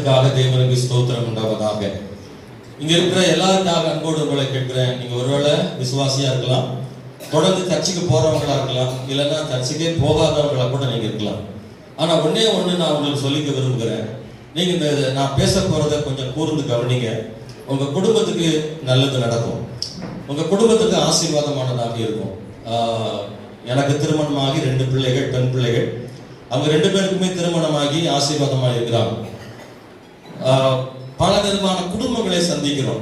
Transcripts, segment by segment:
வசனத்துக்காக தேவனுக்கு ஸ்தோத்திரம் உண்டாவதாக. இங்க இருக்கிற எல்லாருக்காக அன்போடு உங்களை கேட்கிறேன். நீங்க ஒருவேளை விசுவாசியா இருக்கலாம், தொடர்ந்து சர்ச்சுக்கு போறவங்களா இருக்கலாம், இல்லைன்னா சர்ச்சுக்கே போகாதவங்களா கூட நீங்க இருக்கலாம். ஆனா ஒன்னே ஒண்ணு நான் உங்களுக்கு சொல்லிக்க விரும்புகிறேன். நீங்க இந்த நான் பேச போறதை கொஞ்சம் கூர்ந்து கவனிங்க. உங்க குடும்பத்துக்கு நல்லது நடக்கும், உங்க குடும்பத்துக்கு ஆசீர்வாதமானதாக இருக்கும். எனக்கு திருமணமாகி 2 பிள்ளைகள், பெண் பிள்ளைகள். அவங்க 2 பேருக்குமே திருமணமாகி ஆசீர்வாதமாக இருக்கிறாங்க. பல விதமான குடும்பங்களை சந்திக்கிறோம்.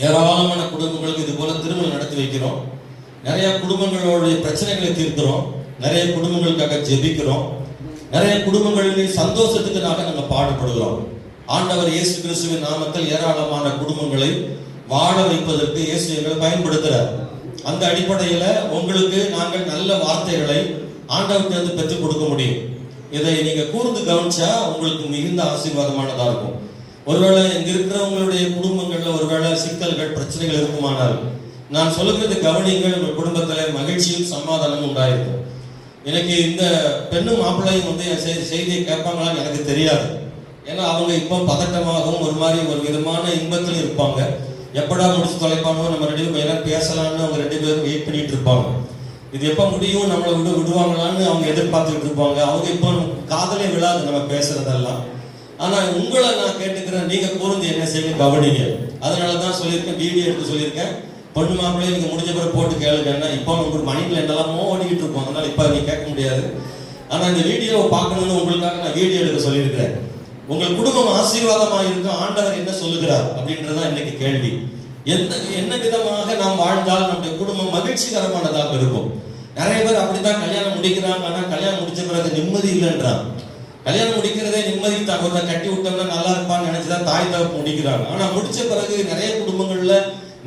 ஏராளமான குடும்பங்களுக்கு இது போல திருமணம் நடத்தி வைக்கிறோம். நிறைய குடும்பங்களுடைய பிரச்சனைகளை தீர்க்கிறோம், நிறைய குடும்பங்களுக்காக ஜெபிக்கிறோம், நிறைய குடும்பங்களின் சந்தோஷத்துக்கு நாங்கள் பாடுபடுகிறோம். ஆண்டவர் இயேசு கிறிஸ்துவின் நாமத்தில் ஏராளமான குடும்பங்களை வாழ வைப்பதற்கு இயேசு எங்களை பயன்படுத்துகிறார். அந்த அடிப்படையில் உங்களுக்கு நாங்கள் நல்ல வார்த்தைகளை ஆண்டவர்கிட்ட பெற்றுக் கொடுக்க முடியும். இதை நீங்க கூர்ந்து கவனிச்சா உங்களுக்கு மிகுந்த ஆசீர்வாதமானதா இருக்கும். ஒருவேளை இங்க இருக்கிறவங்களுடைய குடும்பங்கள்ல ஒருவேளை சிக்கல்கள், பிரச்சனைகள் இருக்குமானால் நான் சொல்லுகிறது கவனிங்கள். உங்கள் குடும்பத்துல மகிழ்ச்சியும் சமாதானமும் உண்டாயிருக்கும். எனக்கு இந்த பெண்ணும் மாப்பிள்ளையும் என் செய்தியை கேட்பாங்களான்னு எனக்கு தெரியாது. ஏன்னா அவங்க இப்போ பதட்டமாகவும் ஒரு மாதிரி ஒரு விதமான இன்பத்தில் இருப்பாங்க. எப்படா முடிச்சு தொலைப்பானோ, நம்ம 2 பேரும் பேசலான்னு அவங்க 2 பேரும் வெயிட் பண்ணிட்டு இருப்பாங்க. இது எப்போ முடியும், நம்மளை விடுவாங்களான்னு அவங்க எதிர்பார்த்துக்கிட்டு இருப்பாங்க. அவங்க இப்போ காதலே விழாது நம்ம பேசுறதெல்லாம். ஆனா உங்களை நான் கேட்டுக்கிறேன், நீங்க கூர்ந்து என்ன செய்ய கவனிங்க. அதனாலதான் சொல்லியிருக்கேன், வீடியோ எடுத்து சொல்லியிருக்கேன். பொண்ணு மாப்பிள்ளையை நீங்க முடிஞ்ச பிறகு போட்டு கேளுங்க. இப்போ உங்களுக்கு மணிக்குள்ள என்னெல்லாமோ ஓடிக்கிட்டு இருக்கோம், அதனால இப்ப நீங்க கேட்க முடியாது. ஆனா இந்த வீடியோவை பார்க்கணும்னு உங்களுக்காக நான் வீடியோ எடுக்க சொல்லியிருக்கிறேன். உங்கள் குடும்பம் ஆசீர்வாதமாக இருக்கும் ஆண்டவர் என்ன சொல்லுகிறார் அப்படின்றதான் இன்னைக்கு கேள்வி. என்ன விதமாக நாம் வாழ்ந்தால் நம்முடைய குடும்பம் மகிழ்ச்சிகரமானதாக இருக்கும். நிறைய பேர் அப்படித்தான் கல்யாணம் முடிக்கிறாங்க. ஆனா கல்யாணம் முடிச்ச பிறகு நிம்மதி இல்லைன்றாங்க. கல்யாணம் முடிக்கிறதே நிம்மதி தான், ஒருத்தர் கட்டி விட்டோம்னா நல்லா இருப்பான்னு நினைச்சுதான் தாய் தகப்பு முடிக்கிறாங்க. ஆனா முடிச்ச பிறகு நிறைய குடும்பங்கள்ல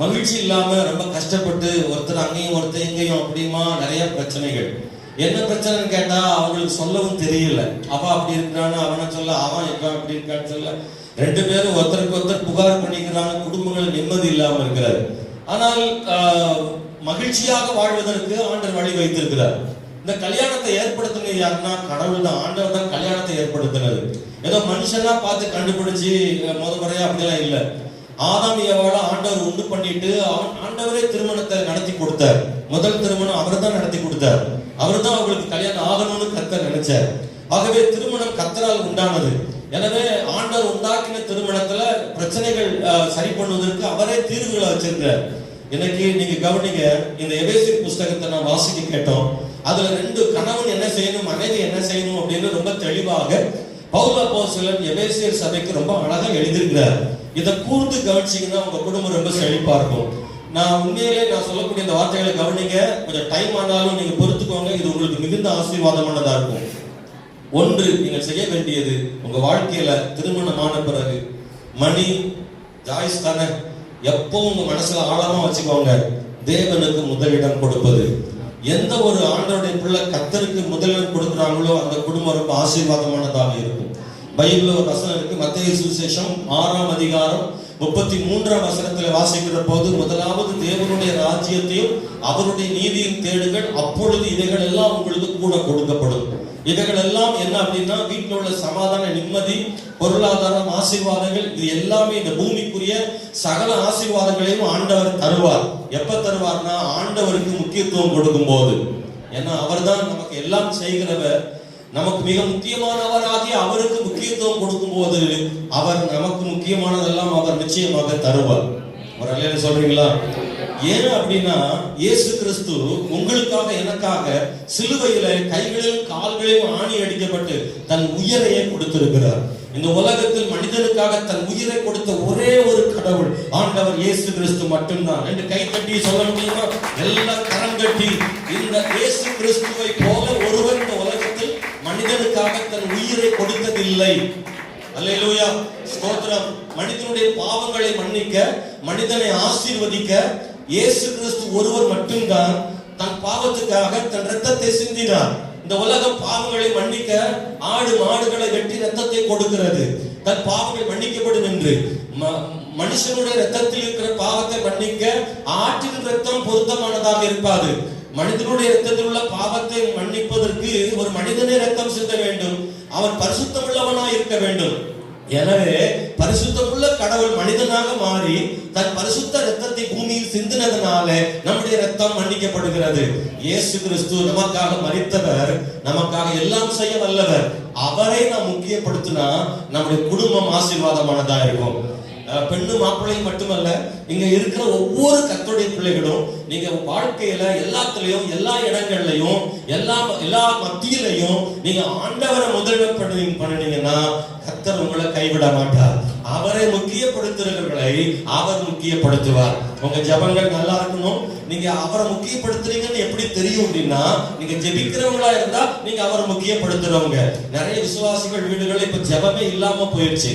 மகிழ்ச்சி இல்லாம ரொம்ப கஷ்டப்பட்டு ஒருத்தர் அங்கேயும் ஒருத்தர் இங்கேயும் அப்படியுமா நிறைய பிரச்சனைகள். என்ன பிரச்சனைன்னு கேட்டா அவங்களுக்கு சொல்லவும் தெரியல. அவன் அப்படி இருக்கிறான்னு அவனை சொல்ல, அவன் எப்ப அப்படி இருக்கான்னு சொல்ல, 2 பேரும் ஒருத்தருக்கு ஒருத்தர் புகார் பண்ணிக்கிறாங்க. குடும்பங்கள் நிம்மதி இல்லாம இருக்கிறார். ஆனால் மகிழ்ச்சியாக வாழ்வதற்கு ஆண்டவர் வழி வைத்திருக்கிறார். இந்த கல்யாணத்தை ஏற்படுத்தினது யாருன்னா கடவுள் தான். ஆண்டவர் தான் கல்யாணத்தை ஏற்படுத்தினது. ஏதோ மனுஷனா பார்த்து கண்டுபிடிச்சு முறையா அப்படிலாம் இல்லை. ஆதாம் ஏவாளை ஆண்டவர் உண்டு பண்ணிட்டு ஆண்டவரே திருமணத்தை நடத்தி கொடுத்தார். முதல் திருமணம் அவர் தான் நடத்தி கொடுத்தார். அவர் தான் அவங்களுக்கு கல்யாணம் ஆகணும்னு கர்த்தர் நினைச்சார். ஆகவே திருமணம் கர்த்தரால் உண்டானது. எனவே ஆண்டவர் உண்டாக்கின திருமணத்துல பிரச்சனைகள் சரி பண்ணுவதற்கு அவரே தீர்வுகளை வச்சிருக்கிறார். இன்னைக்கு நீங்க கவனிங்க, இந்த எபேசியர் புஸ்தகத்தை நான் வாசிக்க கேட்டோம். அதுல 2 கணவன் என்ன செய்யணும், மனைவி என்ன செய்யணும் அப்படின்னு ரொம்ப தெளிவாக பவுல் அப்போஸ்தலன் எபேசியர் சபைக்கு ரொம்ப அழகா எழுதியிருக்கிறார். இதை கூர்ந்து கவனிச்சீங்கன்னா உங்க குடும்பம் ரொம்ப செழிப்பா இருக்கும். நான் உண்மையிலே நான் சொல்லக்கூடிய இந்த வார்த்தைகளை கவனிங்க. கொஞ்சம் டைம் ஆனாலும் நீங்க பொறுத்துக்கோங்க. இது உங்களுக்கு மிகுந்த ஆசீர்வாதமானதா இருக்கும். 1, நீங்கள் செய்ய வேண்டியது, உங்க வாழ்க்கையில திருமணமான பிறகு மணி ஜாய்ஸ் தானே எப்பவும் உங்க மனசுல ஆழமா வச்சுக்கோங்க, தேவனுக்கு முதலிடம் கொடுப்பது. எந்த ஒரு ஆண்டவருடைய பிள்ளை கர்த்தருக்கு முதலிடம் கொடுக்குறாங்களோ அந்த குடும்பம் ரொம்ப ஆசீர்வாதமானதாக இருக்கும். பைபிள்ல ஒரு வசனம் இருக்கு, மத்தேயு சுவிசேஷம் 6ஆம் அதிகாரம் 33ஆம் வசனத்துல வாசிக்கிற போது, முதலாவது தேவனுடைய ராஜ்யத்தையும் அவருடைய நீதியும் தேடுங்கள், அப்பொழுது இவைகள் எல்லாம் உங்களுக்கு கூட கொடுக்கப்படும். இவைகள் எல்லாம் என்ன அப்படின்னா, வீட்டில் உள்ள சமாதான, நிம்மதி, பொருளாதாரம், ஆசீர்வாதங்கள், இது எல்லாமே இந்த பூமிக்குரிய சகல ஆசீர்வாதங்களையும் ஆண்டவர் தருவார். எப்ப தருவார்னா ஆண்டவருக்கு முக்கியத்துவம் கொடுக்கும் போது. ஏன்னா அவர் தான் நமக்கு எல்லாம் செய்கிறவர். நமக்கு மிக முக்கியமானவராகி அவருக்கு முக்கியத்துவம் கொடுக்கும் போது அவர் நமக்கு முக்கியமானதெல்லாம் அவர் நிச்சயமாக தருவார். ஒரு அல்லேலூயா சொல்றீங்களா? ஏன் அப்படின்னா இயேசு கிறிஸ்து உங்களுக்காக எனக்காக சிலுவையில கைகளிலும் கால்களிலும் ஆணி அடிக்கப்பட்டு தன் உயிரையே கொடுத்திருக்கிறார். இந்த உலகத்தில் மனிதனுக்காக தன் உயிரை கொடுத்த ஒரே ஒரு கடவுள் ஆண்டவர் இயேசு கிறிஸ்து மட்டும்தான். 2 கை தட்டி சொல்ல முடியுமா? எல்லாம் கரம் கட்டி, இந்த இயேசு கிறிஸ்துவை போல ஒருவர் இந்த உலகத்தில் மனிதனுக்காக தன் உயிரை கொடுத்ததில்லை. அல்லேலூயா, ஸ்தோத்திரம். மனிதனுடைய பாவங்களை மன்னிக்க, மனிதனை ஆசீர்வதிக்க இயேசு கிறிஸ்து ஒருவர் மட்டும்தான் தன் பாவத்துக்காக தன் இரத்தத்தை சிந்தினார். இந்த உலகம் பாவங்களை மன்னிக்க ஆடு மாடுகளை வெட்டி ரத்தத்தை கொடுக்கிறது, தன் பாவங்கள் மன்னிக்கப்படும் என்று. மனுஷனுடைய ரத்தத்தில் இருக்கிற பாவத்தை மன்னிக்க ஆட்டின் ரத்தம் பொருத்தமானதாக இருப்பாது. மனிதனுடைய ரத்தத்தில் உள்ள பாவத்தை மன்னிப்பதற்கு ஒரு மனிதனை ரத்தம் சிந்த வேண்டும். அவன் பரிசுத்தமுள்ளவனாய் இருக்க வேண்டும். எனவே பரிசுத்தமுள்ள கடவுள் மனிதனாக மாறி தன் பரிசுத்த இரத்தத்தை பூமியில் சிந்தினதனால நம்முடைய இரத்தம் மன்னிக்கப்படுகிறது. இயேசு கிறிஸ்து நமக்காக மரித்தவர், நமக்காக எல்லாம் செய்ய வல்லவர். அவரை நாம் முக்கியப்படுத்தினா நம்முடைய குடும்பம் ஆசீர்வாதமானதா இருக்கும். பெண்ணு மாப்பிள்ளையும் மட்டுமல்ல, இங்க இருக்கிற ஒவ்வொரு கர்த்தருடைய பிள்ளைகளும் நீங்க வாழ்க்கையில எல்லாத்துலயும் எல்லா இடங்கள்லயும் எல்லா மத்தியிலையும் நீங்க ஆண்டவரை முதல்வர் பண்ணினீங்கன்னா கர்த்தர் உங்களை கைவிட மாட்டார். அவரை முக்கியப்படுத்துறவர்களை அவர் முக்கியப்படுத்துவார். உங்க ஜெபங்கள் நல்லா இருக்கணும். நீங்க அவரை முக்கியப்படுத்துறீங்கன்னு எப்படி தெரியும் அப்படின்னா, நீங்க ஜெபிக்கிறவங்களா இருந்தா நீங்க அவரை முக்கியப்படுத்துறவங்க. நிறைய விசுவாசிகள் வீடுகள் இப்ப ஜெபமே இல்லாம போயிடுச்சு.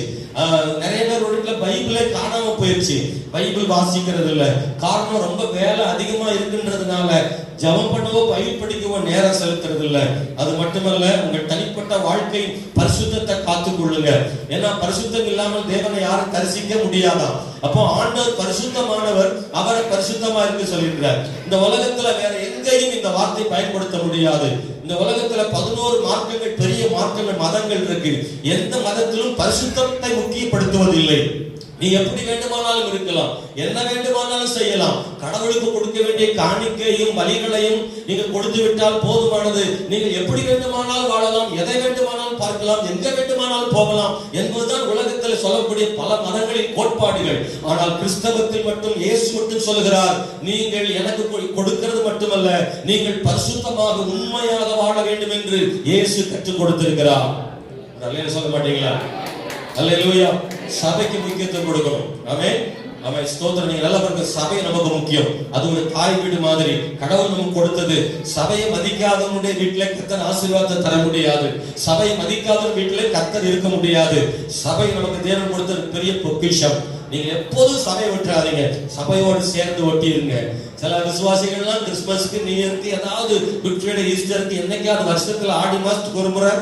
நிறைய பேர் வீட்டுல பைபிளே காணாம போயிடுச்சு. பைபிள் வாசிக்கிறது இல்ல. காரணம் ரொம்ப வேலை அதிகமா இருக்குன்றதுனால ஜெபம் பண்ணவோ பைபிள் படிக்கவோ நேரம் செலுத்துறது இல்ல. அது மட்டுமல்ல, உங்கள் தனிப்பட்ட வாழ்க்கை பரிசுத்தத்தை காத்துக் கொள்ளுங்க. ஏன்னா பரிசுத்தம் இல்லாமல் தேவனை யாரும் தரிசிக்க முடியாதான். அப்போ ஆண்டவர் பரிசுத்தமானவர், அவரை பரிசுத்தமா இருக்க சொல்லியிருக்கிறார். இந்த உலகத்துல வேற எங்கேயும் இந்த வார்த்தை பயன்படுத்த முடியாது. இந்த உலகத்துல 11 மார்க்கங்கள், பெரிய மார்க்கங்கள், மதங்கள் இருக்கு. எந்த மதத்திலும் பரிசுத்தத்தை முக்கியப்படுத்துவதில்லை. நீ எப்படி வேண்டுமானாலும் இருக்கலாம், என்ன வேண்டுமானாலும் செய்யலாம். கடவுளுக்கு கொடுக்க வேண்டிய காணிக்கையும் பலிகளையும் நீங்க கொடுத்து விட்டால் போதுமானது. நீங்க எப்படி வேண்டுமானாலும் வாழலாம், எதை வேண்டுமானாலும் பார்க்கலாம், எங்க வேண்டுமானாலும் போகலாம் என்பதுதான் உலகத்தில் சொல்லக்கூடிய பல மதங்களின் கோட்பாடுகள். ஆனால் கிறிஸ்தவத்தில் மட்டும் இயேசு மட்டும் சொல்கிறார், நீங்கள் எனக்கு கொடுக்கிறது மட்டுமல்ல, நீங்கள் பரிசுத்தமாக உண்மையாக வாழ வேண்டும் என்று இயேசு கற்றுக் கொடுத்திருக்கிறார். சொல்ல மாட்டீங்களா? அல்லேலூயா. சபைக்கு முக்கியத்துவம் கொடுக்கணும். ஆமென், ஆமென், ஸ்தோத்திரம். நீங்க நல்லா பாருங்க, சபை நமக்கு முக்கியம். அது ஒரு தாய் வீடு மாதிரி கடவுள் நமக்கு கொடுத்தது. சபையை மதிக்காதவனுடைய வீட்டிலே கர்த்தர் ஆசீர்வாதத்தை தர முடியாது. சபையை மதிக்காதவன் வீட்டிலே கர்த்தர் இருக்க முடியாது. சபை நமக்கு தேவன் கொடுத்த பெரிய பொக்கிஷம். நீங்க எப்போதும் சபையை விட்டுறாதீங்க, சபையோடு சேர்ந்து ஒட்டிருங்க. சில விசுவாசிகள்லாம் கிறிஸ்துமஸ்க்கு, நியூ இயருக்கு, ஏதாவது குட் ஃப்ரைடே, ஈஸ்டருக்கு என்னைக்காவது வருஷத்துல ஆடி மாசத்துக்கு ஒரு முறை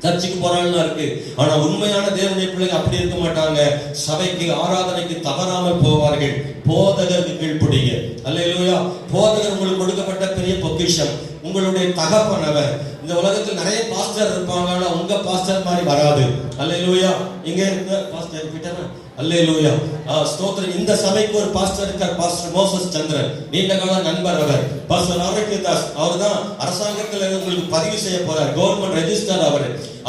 சர்ச்சுக்கு போறாங்கன்னா இருக்கு. ஆனா உண்மையான தேவனுடைய பிள்ளைங்க அப்படி இருக்க மாட்டாங்க. சபைக்கு ஆராதனைக்கு தவறாமல் போவார்கள். போதகருக்கு கீழ்ப்படிங்க. அல்லேலூயா. போதகர் உங்களுக்கு கொடுக்கப்பட்ட பெரிய பொக்கிஷம். உங்களுடைய தகப்பன் அவர். இந்த உலகத்தில் நிறைய பாஸ்டர் இருப்பாங்க, ஆனா உங்க பாஸ்டர் மாதிரி வராது. அல்லேலூயா. இங்க இருக்க பாஸ்டர் கிட்ட அல்லேலூயா, ஸ்தோத்திரம். இந்த சபைக்கு ஒரு பாஸ்டர் இருக்கார், பாஸ்டர் மோசஸ் சந்திரன். நீண்ட கால நண்பர் அவர். பாஸ்டர் ஆரோக்கியதாஸ், அவர் தான் அரசாங்கத்தில் உங்களுக்கு பதிவு செய்ய போறார், கவர்மெண்ட் ரெஜிஸ்டர்.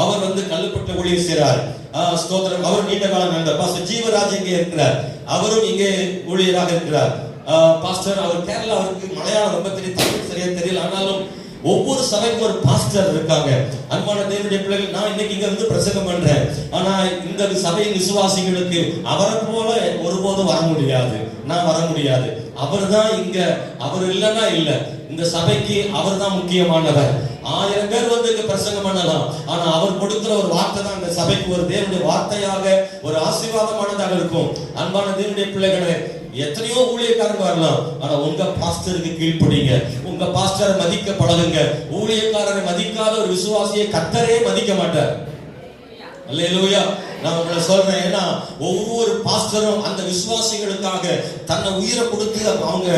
அவர் வந்து கல்லுப்பட்டு ஊழியர் செய்றார். ஸ்தோத்திரம். அவர் நீண்ட கால நண்பர். பாஸ்டர் ஜீவராஜ் இங்கே இருக்கிறார், அவரும் இங்கே ஊழியராக இருக்கிறார். பாஸ்டர் அவர் கேரளா, அவருக்கு மலையாளம் ரொம்ப தெரியும், தமிழ் சரியா தெரியல. ஆனாலும் ஒவ்வொரு சபைக்கும் ஒரு பாஸ்டர் இருக்காங்க. அன்பான தேவனுடைய பிள்ளைகள், நான் இன்னைக்கு இங்க இருந்து பிரசங்கம் பண்றேன். ஆனா இந்த சபையின் விசுவாசிகளுக்கு அவரை போல ஒருபோதும் வர முடியாது, நான் வர முடியாது. அவர் தான் இங்க, அவர் இல்லைன்னா இல்ல. இந்த சபைக்கு அவர் தான் முக்கியமானவர். 1000 பேர் வந்து இங்க பிரசங்கம் பண்ணலாம், ஆனா அவர் கொடுக்கிற ஒரு வார்த்தை தான் இந்த சபைக்கு ஒரு தேவனுடைய வார்த்தையாக, ஒரு ஆசீர்வாதமானதாக இருக்கும். அன்பான தேவனுடைய பிள்ளைகளே, எத்தனையோ ஊழியக்காரங்க வரலாம், ஆனா உங்க பாஸ்டருக்கு கீழ்ப்படிங்க. உங்க பாஸ்டரை மதிக்க பழகுங்க. ஊழியக்காரரை மதிக்காத ஒரு விசுவாசியை கர்த்தரே மதிக்க மாட்டார். அல்லேலூயா. நான் உங்களை சொல்றேன், ஏன்னா ஒவ்வொரு பாஸ்டரும் அந்த விசுவாசிகளுக்காக தன்னை உயிரை கொடுத்து அவங்க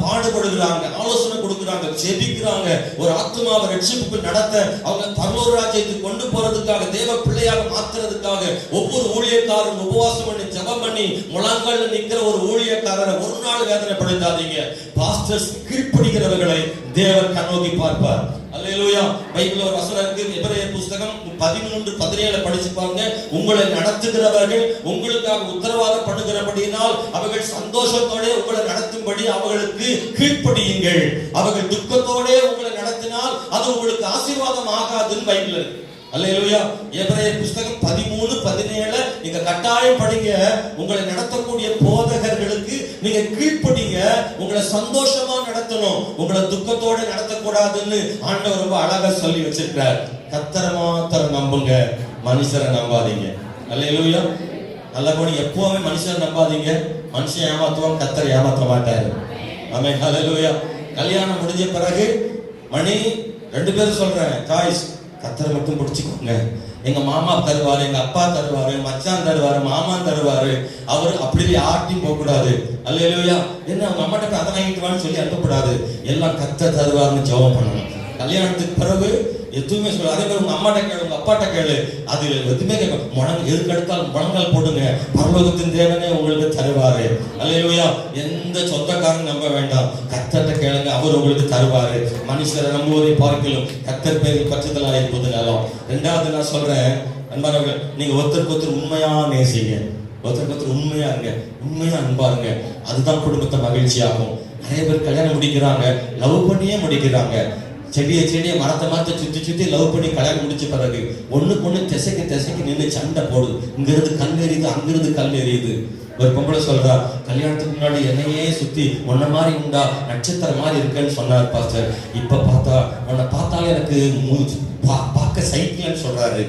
பாடுபடுகிறாங்க, ஆலோசனை கொடுக்குறாங்க, ஜெபிக்கிறாங்க. ஒரு ஆத்மாவை ரட்சிப்புக்கு நடத்த, அவங்க பரலோக ராஜ்யத்துக்கு கொண்டு போறதுக்காக, தேவ பிள்ளையாக மாத்துறதுக்காக ஒவ்வொரு ஊழியக்காரரும் உபவாசம் பண்ணி ஜெபம் பண்ணி முழங்கால்ல நிக்கிற ஒரு ஊழியக்காரரை ஒரு நாள் வேதனைப்படுத்தாதீங்க. பாஸ்டர்ஸ் கீழ்ப்படிக்கிறவர்களை தேவன் கண்ணோக்கி பார்ப்பார். அல்லேலூயா. பைபிள்ல ஒரு வசனம் இருக்கு, எபிரேயர் புத்தகம் 13:17 படிச்சு பாருங்க. உங்களை நடத்துகிறவர்கள் உங்களுக்காக உத்தரவாதப்படுகிறபடியினால் அவர்கள் சந்தோஷத்தோட உங்களை நடத்தும்படி அவர்களுக்கு கீழ்ப்படியுங்கள். அவர்கள் துக்கத்தோட உங்களை நடத்தினால் அது உங்களுக்கு ஆசீர்வாதம் ஆகாதுன்னு பைபிள் இருக்கு. அல்லேலூயா. எபிரேயர் புத்தகம் 13:17 நீங்க கட்டாயம் படிங்க. உங்களை நடத்தக்கூடிய போதகர்களுக்கு நீங்க கீழ்ப்படிங்க. உங்களை சந்தோஷமா நடத்தணும், உங்களை துக்கத்தோட நடத்தக்கூடாதுன்னு ஆண்டவர் ரொம்ப அழகா சொல்லி வச்சிருக்கிறார். கர்த்தரை மாத்திரம் நம்புங்க, மனுஷரை நம்பாதீங்க. அல்லேலூயா. நல்ல போனி, எப்பவுமே மனுஷரை நம்பாதீங்க. மனுஷன் ஏமாத்துவான், கர்த்தரை ஏமாத்த மாட்டாரு. ஆமென். அல்லேலூயா. கல்யாணம் முடிஞ்ச பிறகு மணி 2 பேரும் சொல்றேன், சாய்ஸ் கர்த்தரை மட்டும் பிடிச்சுக்கோங்க. எங்க மாமா தருவாரு, எங்க அப்பா தருவாரு, மச்சான் தருவாரு, மாமா தருவாரு, அவர் அப்படி யார்ட்டையும் போக கூடாது. அல்லேலூயா. என்ன அவங்க அம்மாட்ட போய் அதை வாங்கிட்டு வான்னு சொல்லி அனுப்பக்கூடாது. எல்லாம் கர்த்தர் தருவாருன்னு ஜெபம் பண்ணணும். கல்யாணத்துக்கு பிறகு எதுவுமே சொல்ல. அதே மாதிரி உங்க அம்மாட்ட கேளு, உங்க அப்பாட்ட கேளு, அது எதுவுமே எதுக்கு எடுத்தாலும் முழங்கால் போடுங்க, பரலோகத்தின் தேவனே உங்களுக்கு தருவாரு. அல்லேலூயா. எந்த சொந்தக்காரன் நம்ப வேண்டாம், கர்த்தர்ட்ட கேளுங்க, அவர் உங்களுக்கு தருவாரு. மனுஷரை நம்புவதை பார்க்கலும் கர்த்தர் பேரில் பட்சத்தில் இருப்பது நலம். ரெண்டாவது நான் சொல்றேன் அன்பானவர்கள், நீங்க ஒருத்தருக்கு ஒருத்தர் உண்மையா நேசிங்க, ஒருத்தருக்கு ஒருத்தர் உண்மையா இருங்க, உண்மையா அன்பாருங்க. அதுதான் குடும்பத்தை மகிழ்ச்சியாகும். நிறைய பேர் கல்யாணம் முடிக்கிறாங்க, லவ் பண்ணியே முடிக்கிறாங்க. செடியை மரத்தை சுத்தி லவ் பண்ணி கல்யாணம் முடிச்ச பிறகு ஒண்ணுக்கு ஒண்ணு திசைக்கு நின்று சண்டை போடுது. இங்கிருந்து கல் எறியுது, அங்கிருந்து கல் எறியுது. ஒரு பொம்பளை சொல்றா, கல்யாணத்துக்கு முன்னாடி என்னையே சுத்தி உன்ன மாதிரி உண்டா, நட்சத்திரம் மாதிரி இருக்குன்னு சொன்னார் பாஸ்டர். இப்ப பார்த்தா உன்னை பார்த்தாலே எனக்கு பார்க்க சைக்கிள்னு சொல்றாரு.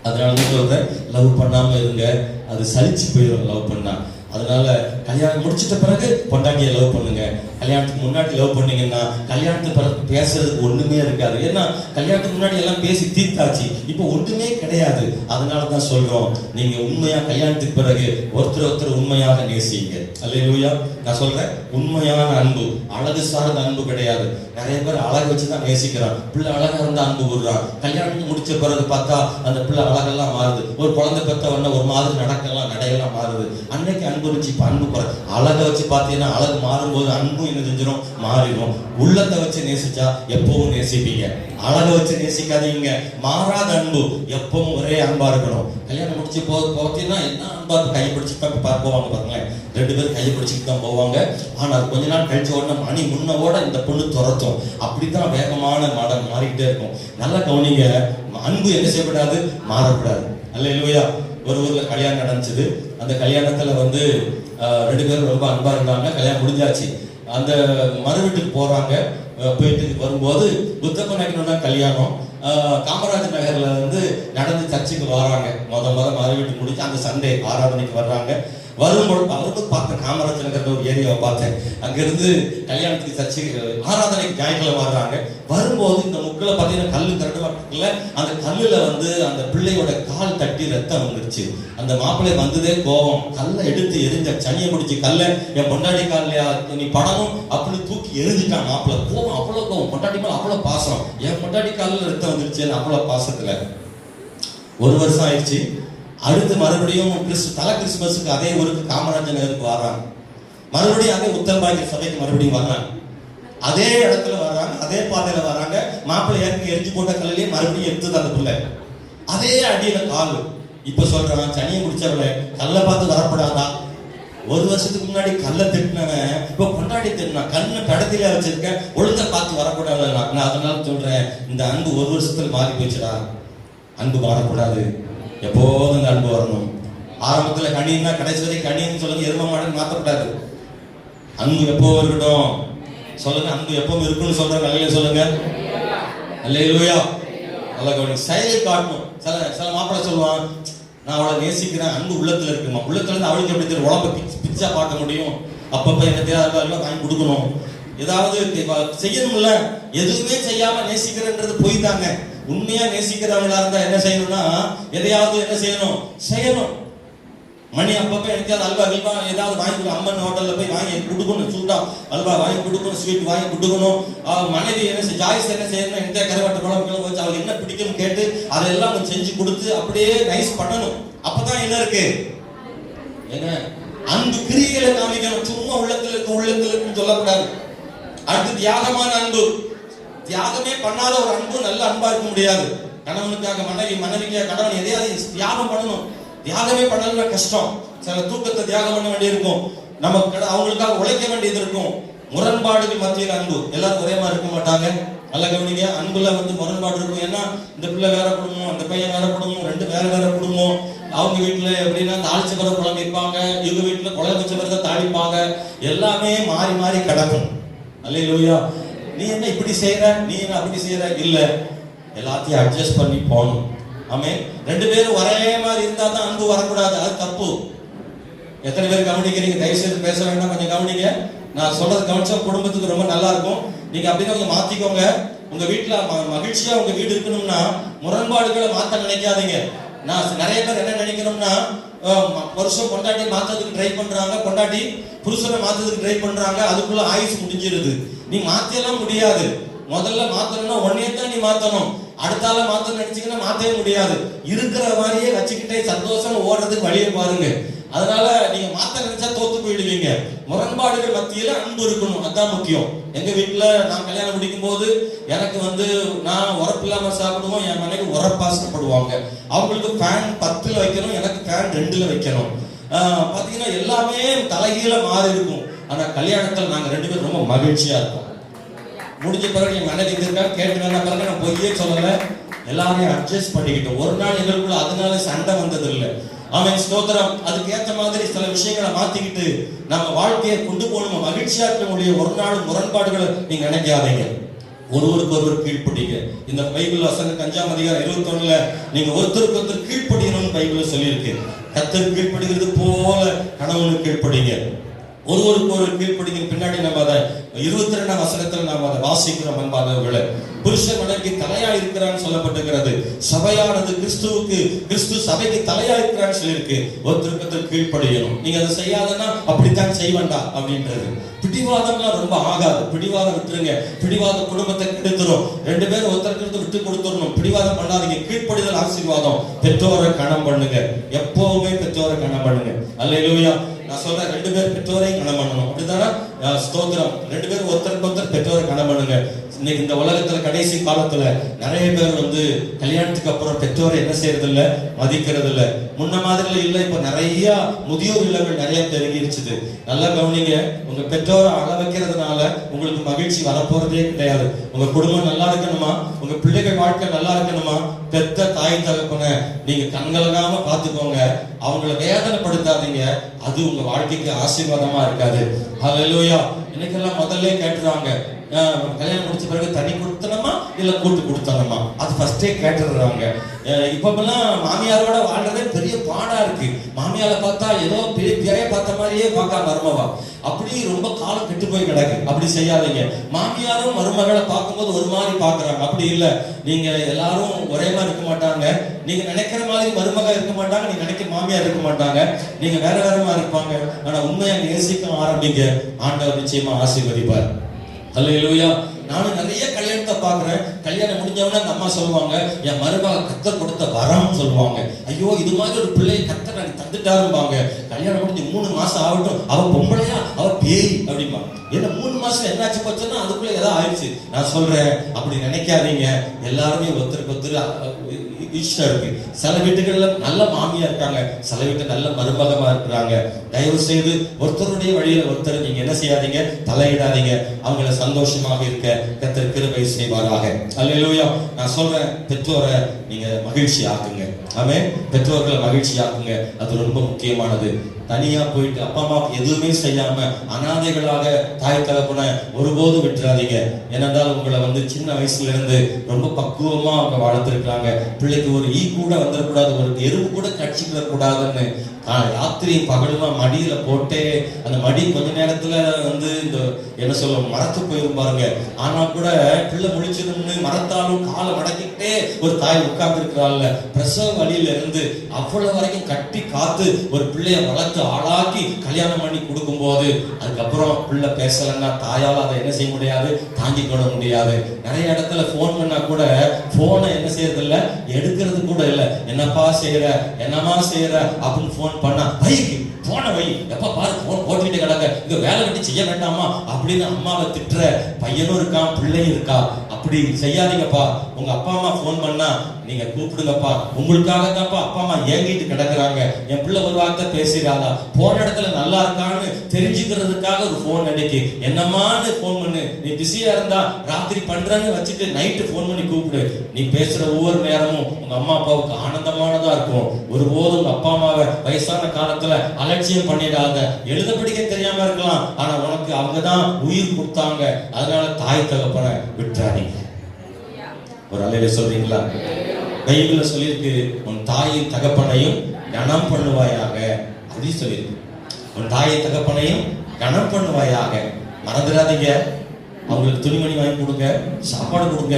அதனால சொல்றேன், லவ் பண்ணாம இருங்க, அது சலிச்சு போயிடும் லவ் பண்ணா. அதனால கல்யாணம் முடிச்சிட்ட பிறகு பொண்டாட்டியை லவ் பண்ணுங்க. கல்யாணத்துக்கு முன்னாடி லவ் பண்ணீங்கன்னா கல்யாணத்துக்கு பிறகு பேசுறதுக்கு ஒண்ணுமே இருக்காது. ஏன்னா கல்யாணத்துக்கு முன்னாடி எல்லாம் பேசி தீர்த்தாச்சு, இப்போ ஒண்ணுமே கிடையாது. அதனாலதான் சொல்றோம், நீங்க உண்மையா கல்யாணத்துக்கு பிறகு ஒருத்தர் உண்மையாக நேசிங்க. அல்லேலூயா. நான் சொல்றேன், உண்மையான அன்பு, அழகு சார்ந்த அன்பு கிடையாது. நிறைய பேர் அழகு வச்சுதான் நேசிக்கிறான். பிள்ளை அழகா இருந்தா அன்பு விடுறான். கல்யாணம் முடிச்ச பிறகு பார்த்தா அந்த பிள்ளை அழகெல்லாம் மாறுது. ஒரு குழந்தை பெற்ற உடனே ஒரு மாதிரி நடையெல்லாம் மாறுது. அன்னைக்கு அன்பு வச்சு இப்ப அன்பு குறை. அழகை வச்சு பார்த்தீங்கன்னா அழகு மாறும்போது அன்பும் என்ன செஞ்சிடும், மாறிடும். உள்ளத்தை வச்சு நேசிச்சா எப்பவும் நேசிப்பீங்க. அழகை வச்சு நேசிக்காதீங்க. மாறாத அன்பு, எப்பவும் ஒரே அன்பா இருக்கணும். கல்யாணம் முடிச்சு பார்த்தீங்கன்னா என்ன அன்பா கையை பிடிச்சிட்டு போவாங்க பாருங்களேன். 2 பேரும் கையை பிடிச்சிட்டு தான் போவாங்க. ஆனா கொஞ்ச நாள் கழிச்ச உடனே மணி முன்னவோட இந்த பொண்ணு துரத்தும். அப்படித்தான் வேகமான மாறிக்கிட்டே இருக்கும். நல்லா கவனிங்க, அன்பு என்ன செய்யப்படாது, மாறக்கூடாது. அல்லேலூயா. ஒரு ஊர்ல கல்யாணம் நடந்துச்சு. அந்த கல்யாணத்துல 2 பேரும் ரொம்ப அன்பா இருந்தாங்க. கல்யாணம் முடிஞ்சாச்சு. அந்த மறு வீட்டுக்கு போறாங்க. போயிட்டு வரும்போது புத்தப்ப நாயக்கனோட கல்யாணம் காமராஜ் நகர்ல நடந்து சர்ச்சுக்கு வராங்க. மொத மறு வீட்டுக்கு முடிச்சு அந்த சண்டே ஆராதனைக்கு வர்றாங்க. வரும்போது பார்த்தேன், காமராஜ் நகர் ஒரு ஏரியாவை பார்த்தேன். அங்கிருந்து கல்யாணத்துக்கு சர்ச்சு ஆராதனைக்கு ஞாயிற்றுல வர்றாங்க. வரும்போது இந்த முக்கில் பார்த்தீங்கன்னா கல்லு திரட்டுல அந்த கல்லுல அந்த பிள்ளையோட கால் தட்டி ரத்தம் வந்துருச்சு. அந்த மாப்பிள்ளை வந்ததே கோபம், கல்லை எடுத்து எரிஞ்ச சனியை பிடிச்சி கல்லை என் பொண்டாட்டி காலையா நீ படமும் அப்படின்னு தூக்கி எரிஞ்சிட்டான் மாப்பிள்ளை. கோபம், அவ்வளோ கோபம், பொண்டாட்டி மேல அவ்வளோ பாசம். என் பொண்டாட்டி காலில் ரத்தம் வந்துருச்சு அவ்வளோ பாசத்துல. 1 வருஷம் ஆயிடுச்சு. அடுத்து மறுபடியும் கிறிஸ்மஸுக்கு அதே ஊருக்கு காமராஜர் நகருக்கு வர்றாங்க. மறுபடியும் அதே உத்தரபாகிய சபைக்கு மறுபடியும் வர்றாங்க. அதே இடத்துல வர்றாங்க, அதே பாதையில வர்றாங்க. மாப்பிள்ளை ஏற்கனவே எரிஞ்சு போட்ட கல்லையே மறுபடியும் எடுத்தது அந்த பிள்ளை. அதே அடியில கால். இப்ப சொல்றான், சனியை முடிச்சவள கல்லை பார்த்து வரப்படாதா? 1 வருஷத்துக்கு முன்னாடி கல்லை திட்டினவன் இப்ப கொண்டாடி திட்டினா, கண்ணை கடத்தில வச்சிருக்க, ஒழுங்கா பார்த்து வரக்கூடாது. நான் அதனால சொல்றேன், இந்த அன்பு 1 வருஷத்துல மாறி போச்சுடா. அன்பு மாறக்கூடாது, எப்போதும் இந்த அன்பு வரணும். ஆரம்பத்துல கணின்னா கடைசி வரை கணின்னு சொல்லுங்க, எரும மாடுன்னு மாற்றக்கூடாது. அன்பு எப்போ இருக்கட்டும் சொல்லுங்க, அன்பு எப்பவும் இருக்குன்னு சொல்றாங்க. அல்லேலூயா சொல்லுங்க. அல்லேலூயா. நல்லா கவனிங்க, செயல் காட்டணும். சில மாப்பிள்ளை சொல்லுவான், நான் அவளை நேசிக்கிறேன், அன்பு உள்ளத்துல இருக்குமா. உள்ளத்துல இருந்து அவளுக்கு எப்படி தெரியும், உடம்ப பிச்சா பார்க்க முடியும். அப்பப்ப என்ன தேவையோ வாங்கி கொடுக்கணும். ஏதாவது செய்யணும்ல. எதுவுமே செய்யாம நேசிக்கிறன்றது போய் தாங்க. உண்மையா நேசிக்கிறவங்களா இருந்தா என்ன செய்யணும்னா, எதையாவது என்ன செய்யணும். மணி அப்பப்ப எனக்காவது அல்வா கில்வா ஏதாவது வாங்கி கொடுக்கணும். அம்மன் ஹோட்டல்ல போய் வாங்கி கொடுக்கணும். சூட்டா அல்வா வாங்கி கொடுக்கணும், ஸ்வீட் வாங்கி கொடுக்கணும். மனைவி என்ன ஜாய்ஸ் என்ன செய்யணும், எந்த கருவாட்டு குழம்பு வச்சு அவளுக்கு என்ன பிடிக்கும் கேட்டு அதெல்லாம் செஞ்சு கொடுத்து அப்படியே நைஸ் பண்ணணும். அப்பதான் என்ன இருக்கு, என்ன அன்பு கிரியைகளை காமிக்கணும். சும்மா உள்ளத்துல இருக்குன்னு சொல்லக்கூடாது. அடுத்து தியாகமான அன்பு. தியாகமே பண்ணாத ஒரு அன்பு நல்ல அன்பா இருக்க முடியாது. கணவனுக்காக மனைவிக்காக கணவன் எதையாவது தியாகம் பண்ணணும். தியாகமே பண்ணலன்னா கஷ்டம். சில தூக்கத்தை தியாகம் பண்ண வேண்டியிருக்கும். நம்ம அவங்களுக்காக உழைக்க வேண்டியது இருக்கும். முரண்பாடுகள் மத்தியில் அன்பு. எல்லாரும் ஒரே மாதிரி இருக்க மாட்டாங்க. நல்ல கவனிங்க, அன்புல முரண்பாடு இருக்கும். ஏன்னா இந்த பிள்ளை வேற குடும்பம், அந்த பையன் வேற குடும்பம், 2 வேற குடும்பம். அவங்க வீட்டுல எப்படின்னா தாளிச்ச பிறகு குழம்பு வைப்பாங்க, இவங்க வீட்டுல குழம்பு வச்ச பிறகு தாளிப்பாங்க. எல்லாமே மாறி மாறி கிடக்கும். அல்லேலூயா. நீ என்ன இப்படி செய்யற, நீ என்ன அப்படி செய்யற, இல்ல எல்லாத்தையும் அட்ஜஸ்ட் பண்ணி போகணும். ஆமென். 2 பேரும் ஒரே மாதிரி இருந்தா தான் அன்பு வரக்கூடாது. அது தப்பு. எத்தனை பேர் கவனிக்கிறீங்க? தயவு செய்து பேச வேண்டாம், கொஞ்சம் கவனிங்க. நான் சொல்றது கவனிச்சா குடும்பத்துக்கு ரொம்ப நல்லா இருக்கும். நீங்க அப்படின்னு கொஞ்சம் மாத்திக்கோங்க. உங்க வீட்டுல மகிழ்ச்சியா உங்க வீடு இருக்கணும்னா முரண்பாடுகளை மாத்த நினைக்காதீங்க. நான் நிறைய பேர் என்ன நினைக்கணும்னா, வருஷம் கொண்டாட்டி மாத்ததுக்கு ட்ரை பண்றாங்க, கொண்டாட்டி புருஷனை மாத்ததுக்கு ட்ரை பண்றாங்க. அதுக்குள்ள ஆயுசு முடிஞ்சிருது. நீ மாத்தியெல்லாம் முடியாது. முதல்ல மாத்தணும்னா உன்னையே தான் நீ மாத்தணும். அடுத்தால மாத்த நினைச்சீங்கன்னா மாத்தவே முடியாது. இருக்கிற மாதிரியே வச்சுக்கிட்டே சந்தோஷம் ஓடுறதுக்கு வழியை பாருங்க. அதனால நீங்க மாத்த நினைச்சா தோத்து போயிடுவீங்க. முரண்பாடுகள் மத்தியில அன்பு இருக்கணும், அதான் முக்கியம். எங்க வீட்டுல நான் கல்யாணம் முடிக்கும் போது எனக்கு நான் உரப்பு இல்லாம சாப்பிடுவோம், என் மனைவி உரப்பா சாப்பிடுவாங்க. அவங்களுக்கு ஃபேன் 10ல வைக்கணும், எனக்கு ஃபேன் 2ல வைக்கணும். பாத்தீங்கன்னா எல்லாமே தலைகீழ மாறி இருக்கும். ஆனா கல்யாணத்துல நாங்க 2 பேரும் ரொம்ப மகிழ்ச்சியா இருக்கோம். முடிஞ்ச பிறகு என் மனைவி இருக்கா கேட்டு வேணா பிறகு நான் பொய்யே சொல்லல, எல்லாரையும் அட்ஜஸ்ட் பண்ணிக்கிட்டோம். ஒரு நாள் எங்களுக்குள்ள அதனால சண்டை வந்தது இல்லை. ஆமென், ஸ்தோத்திரம். அதுக்கு ஏற்ற மாதிரி சில விஷயங்களை மாத்திக்கிட்டு நம்ம வாழ்க்கையை கொண்டு போகணும், மகிழ்ச்சியா இருக்க முடியும். ஒரு நாள் முரண்பாடுகளை நீங்க நினைக்காதீங்க, ஒருவருக்கு ஒருவர் கீழ்ப்படிங்க. இந்த பைபிள் வசனம் 5ஆம் அதிகாரம் 21ல நீங்க ஒருத்தருக்கு ஒருத்தர் கீழ்ப்படியணும்னு பைபிள் சொல்லியிருக்கு. கர்த்தருக்கு கீழ்ப்படிகிறது போல கணவனுக்கு கீழ்ப்படிங்க, ஒருவருக்கு ஒரு கீழ்ப்படிங்க. பின்னாடி நம்ம அதை 22ஆம் வசனத்துல நாம் அதை வாசிக்கிறோம். அன்பானவர்களே, புருஷன் மனைவிக்கு தலையா இருக்கிறான்னு சொல்லப்பட்டிருக்கிறது. சபையானது கிறிஸ்துவுக்கு, கிறிஸ்து சபைக்கு தலையா இருக்கிறான்னு சொல்லியிருக்கு. ஒருத்தருக்கு ஒருத்தர் கீழ்ப்படியணும். நீங்க அதை செய்யாதன்னா அப்படித்தான் செய்வேண்டா அப்படின்றது. பிடிவாதம்லாம் ரொம்ப ஆகாது. பிடிவாதம் விட்டுருங்க, பிடிவாதம் குடும்பத்தை கெடுத்துரும். 2 பேரும் ஒருத்தருக்கு விட்டு கொடுத்துடணும். பிடிவாதம் பண்ணாதீங்க. கீழ்ப்படிதல் ஆசீர்வாதம். பெற்றோரை கணம் பண்ணுங்க, எப்பவுமே பெற்றோரை கணம் பண்ணுங்க. அல்லேலூயா. நான் சொல்றேன், 2 பேர் பெற்றோரையும் கணம் பண்ணணும். அப்படித்தானா? ஸ்தோத்திரம். 2 பேரும் ஒருத்தருக்கு ஒருத்தர் பெற்றோரை கணம் பண்ணுங்க. இன்னைக்கு இந்த உலகத்துல கடைசி காலத்துல நிறைய பேர் கல்யாணத்துக்கு அப்புறம் பெற்றோரை என்ன செய்யறது இல்ல, மதிக்கிறது இல்ல. முன்ன மாதிரி இல்ல. இப்ப நிறைய முதியோர் இல்லங்கள் நிறைய பெருகிருச்சுது. நல்லா கவனிங்க, உங்க பெற்றோரை அழ வைக்கிறதுனால உங்களுக்கு மகிழ்ச்சி வரப்போறதே கிடையாது. உங்க குடும்பம் நல்லா இருக்கணுமா, உங்க பிள்ளைகள் வாழ்க்கை நல்லா இருக்கணுமா, பெத்த தாய் தகப்பனை நீங்க கண்கலங்காம பாத்துக்கோங்க. அவங்களை வேதனைப்படுத்தாதீங்க, அது உங்க வாழ்க்கைக்கு ஆசீர்வாதமா இருக்காது. ஹல்லேலூயா. இன்னைக்கெல்லாம் முதல்ல கேட்டுறாங்க, கல்யாணம் முடிச்ச பிறகு தனி கொடுத்தனமா இல்ல கூட்டு கொடுத்தனமா, அது ஃபர்ஸ்டே கேட்டுறாங்க. இப்பெல்லாம் மாமியாரோட வாழ்றதே பெரிய பாடா இருக்கு. மாமியாரை பார்த்தா ஏதோ பெரிய பிறைய பார்த்த மாதிரியே பார்க்க மருமவா, அப்படி ரொம்ப காலம் கெட்டு போய் கிடக்கு. அப்படி செய்யாதீங்க. மாமியாரும் மருமகளை பார்க்கும்போது ஒரு மாதிரி பாக்குறாங்க. அப்படி இல்ல, நீங்க எல்லாரும் ஒரே மாதிரி இருக்க மாட்டாங்க. நீங்க நினைக்கிற மாதிரி மருமக இருக்க மாட்டாங்க, நீங்க நினைக்கிற மாமியார் இருக்க மாட்டாங்க. நீங்க வேற வேற மாதிரி இருப்பாங்க. ஆனா உண்மையா நேசிக்க ஆரம்பிங்க, ஆண்டவர் நிச்சயமா ஆசீர்வதிப்பார். அல்லேலூயா. நானும் நிறைய கல்யாணத்தை பாக்குறேன். கல்யாணம் முடிஞ்சவன அந்த அம்மா சொல்லுவாங்க, என் மருமக கர்த்தர் கொடுத்த வரம் சொல்லுவாங்க. ஐயோ, இது மாதிரி ஒரு பிள்ளையை கர்த்தர் எனக்கு தந்துட்டாரும்பாங்க. கல்யாணம் முடிஞ்சு 3 மாசம் ஆகட்டும், அவ பொம்பளையா அவ பேய் அப்படிம்பாங்க. ஏன்னா 3 மாசம் என்னாச்சு போச்சுன்னா அதுக்குள்ள ஏதாவது ஆயிடுச்சு. நான் சொல்றேன், அப்படி நினைக்காதீங்க. எல்லாருமே ஒருத்தருக்கு ஒருத்தர் இஷ்டம் இருக்கு. சில வீட்டுகள்ல நல்ல மாமியா இருக்காங்க, சில வீட்டு நல்ல மருமகமா இருக்கிறாங்க. தயவு செய்து ஒருத்தருடைய வழியில ஒருத்தர் நீங்க என்ன செய்யாதீங்க, தலையிடாதீங்க. அவங்கள சந்தோஷமாக இருக்க கர்த்தர் கிருபை செய்வாராக. அல்லேலூயா. நான் சொல்றேன், பெற்றோரை நீங்க மகிழ்ச்சி ஆக்குங்க. ஆமென். பெற்றோர்களை மகிழ்ச்சி ஆக்குங்க, அது ரொம்ப முக்கியமானது. தனியா போயிட்டு அப்பா அம்மா எதுவுமே செய்யாம அனாதைகளாக தாய் தகப்பனை ஒருபோது விட்டுறாதீங்க. ஏனென்றால் உங்களை சின்ன வயசுல இருந்து ரொம்ப பக்குவமா அவங்க வளர்த்துருக்காங்க. பிள்ளைக்கு ஒரு ஈ கூட வந்துடக்கூடாது, ஒரு எறும்பு கூட கட்சிக்கிட கூடாதுன்னு ராத்திரி பகலுமா மடியில போட்டே, அந்த மடி கொஞ்ச நேரத்துல இந்த என்ன சொல்ல மரத்து போயிரும் பாருங்க. ஆனா கூட பிள்ளை முழிச்சிரும்னு மரத்தாலும் காலை மடக்கிட்டே ஒரு தாய் உட்கார்ந்து இருக்கிறாள். பிரசவ வழியில இருந்து அவ்வளவு வரைக்கும் கட்டி காத்து ஒரு பிள்ளைய வளர்த்து ஆளாக்கி கல்யாணம் பண்ணி கொடுக்கும் போது அதுக்கப்புறம் பிள்ளை பேசலன்னா தாயால அதை என்ன செய்ய முடியாது, தாங்கி கொள்ள முடியாது. நிறைய இடத்துல போன் பண்ணா கூட போனை என்ன செய்யறது இல்ல, எடுக்கிறது கூட இல்ல. என்னப்பா செய்யற, என்னமா செய்யற அப்படின்னு போன் பண்ணா, பைக்கு போன வை, எப்ப பாரு போன் போட்டுக்கிட்டு கிடக்க, இங்க வேலை கட்டி செய்ய வேண்டாமா அப்படின்னு அம்மாவை திட்டுற பையனும் இருக்கான், பிள்ளையும் இருக்கா. அப்படி செய்யாதீங்கப்பா. உங்க அப்பா அம்மா போன் பண்ணா நீங்க கூப்பிடுங்கப்பா. உங்களுக்காகத்தான்ப்பா அப்பா அம்மா ஏங்கிட்டு கிடக்குறாங்க. என் பிள்ளை ஒரு வார்த்தை பேசுறாளா, போன இடத்துல நல்லா இருக்கான்னு தெரிஞ்சுக்கிறதுக்காக ஒரு போன் அடிக்கி என்னமான்னு போன் பண்ணு. நீ பிஸியா இருந்தா ராத்திரி பண்றன்னு வச்சுட்டு நைட்டு போன் பண்ணி கூப்பிடு. நீ பேசுற ஒவ்வொரு நேரமும் உங்க அம்மா அப்பாவுக்கு ஆனந்தமானதா இருக்கும். ஒருபோதும் உங்க அப்பா அம்மாவை வயசான காலத்துல அலட்சியம் பண்ணிடாத. எழுத படிக்க தெரியாம இருக்கலாம், ஆனா உனக்கு அவங்கதான் உயிர் கொடுத்தாங்க. அதனால தாய் தகப்பனை விட்டுறாதீங்க. ஒரு அலையில சொல்றீங்களா? பைபிள்ல சொல்லியிருக்கு, உன் தாயின் தகப்பனையும் கனம் பண்ணுவாயாக அப்படின்னு சொல்லியிருக்கு. உன் தாயை தகப்பனையும் கனம் பண்ணுவாயாக. மறந்துடாதீங்க. அவங்களுக்கு துணிமணி வாங்கி கொடுங்க, சாப்பாடு கொடுங்க,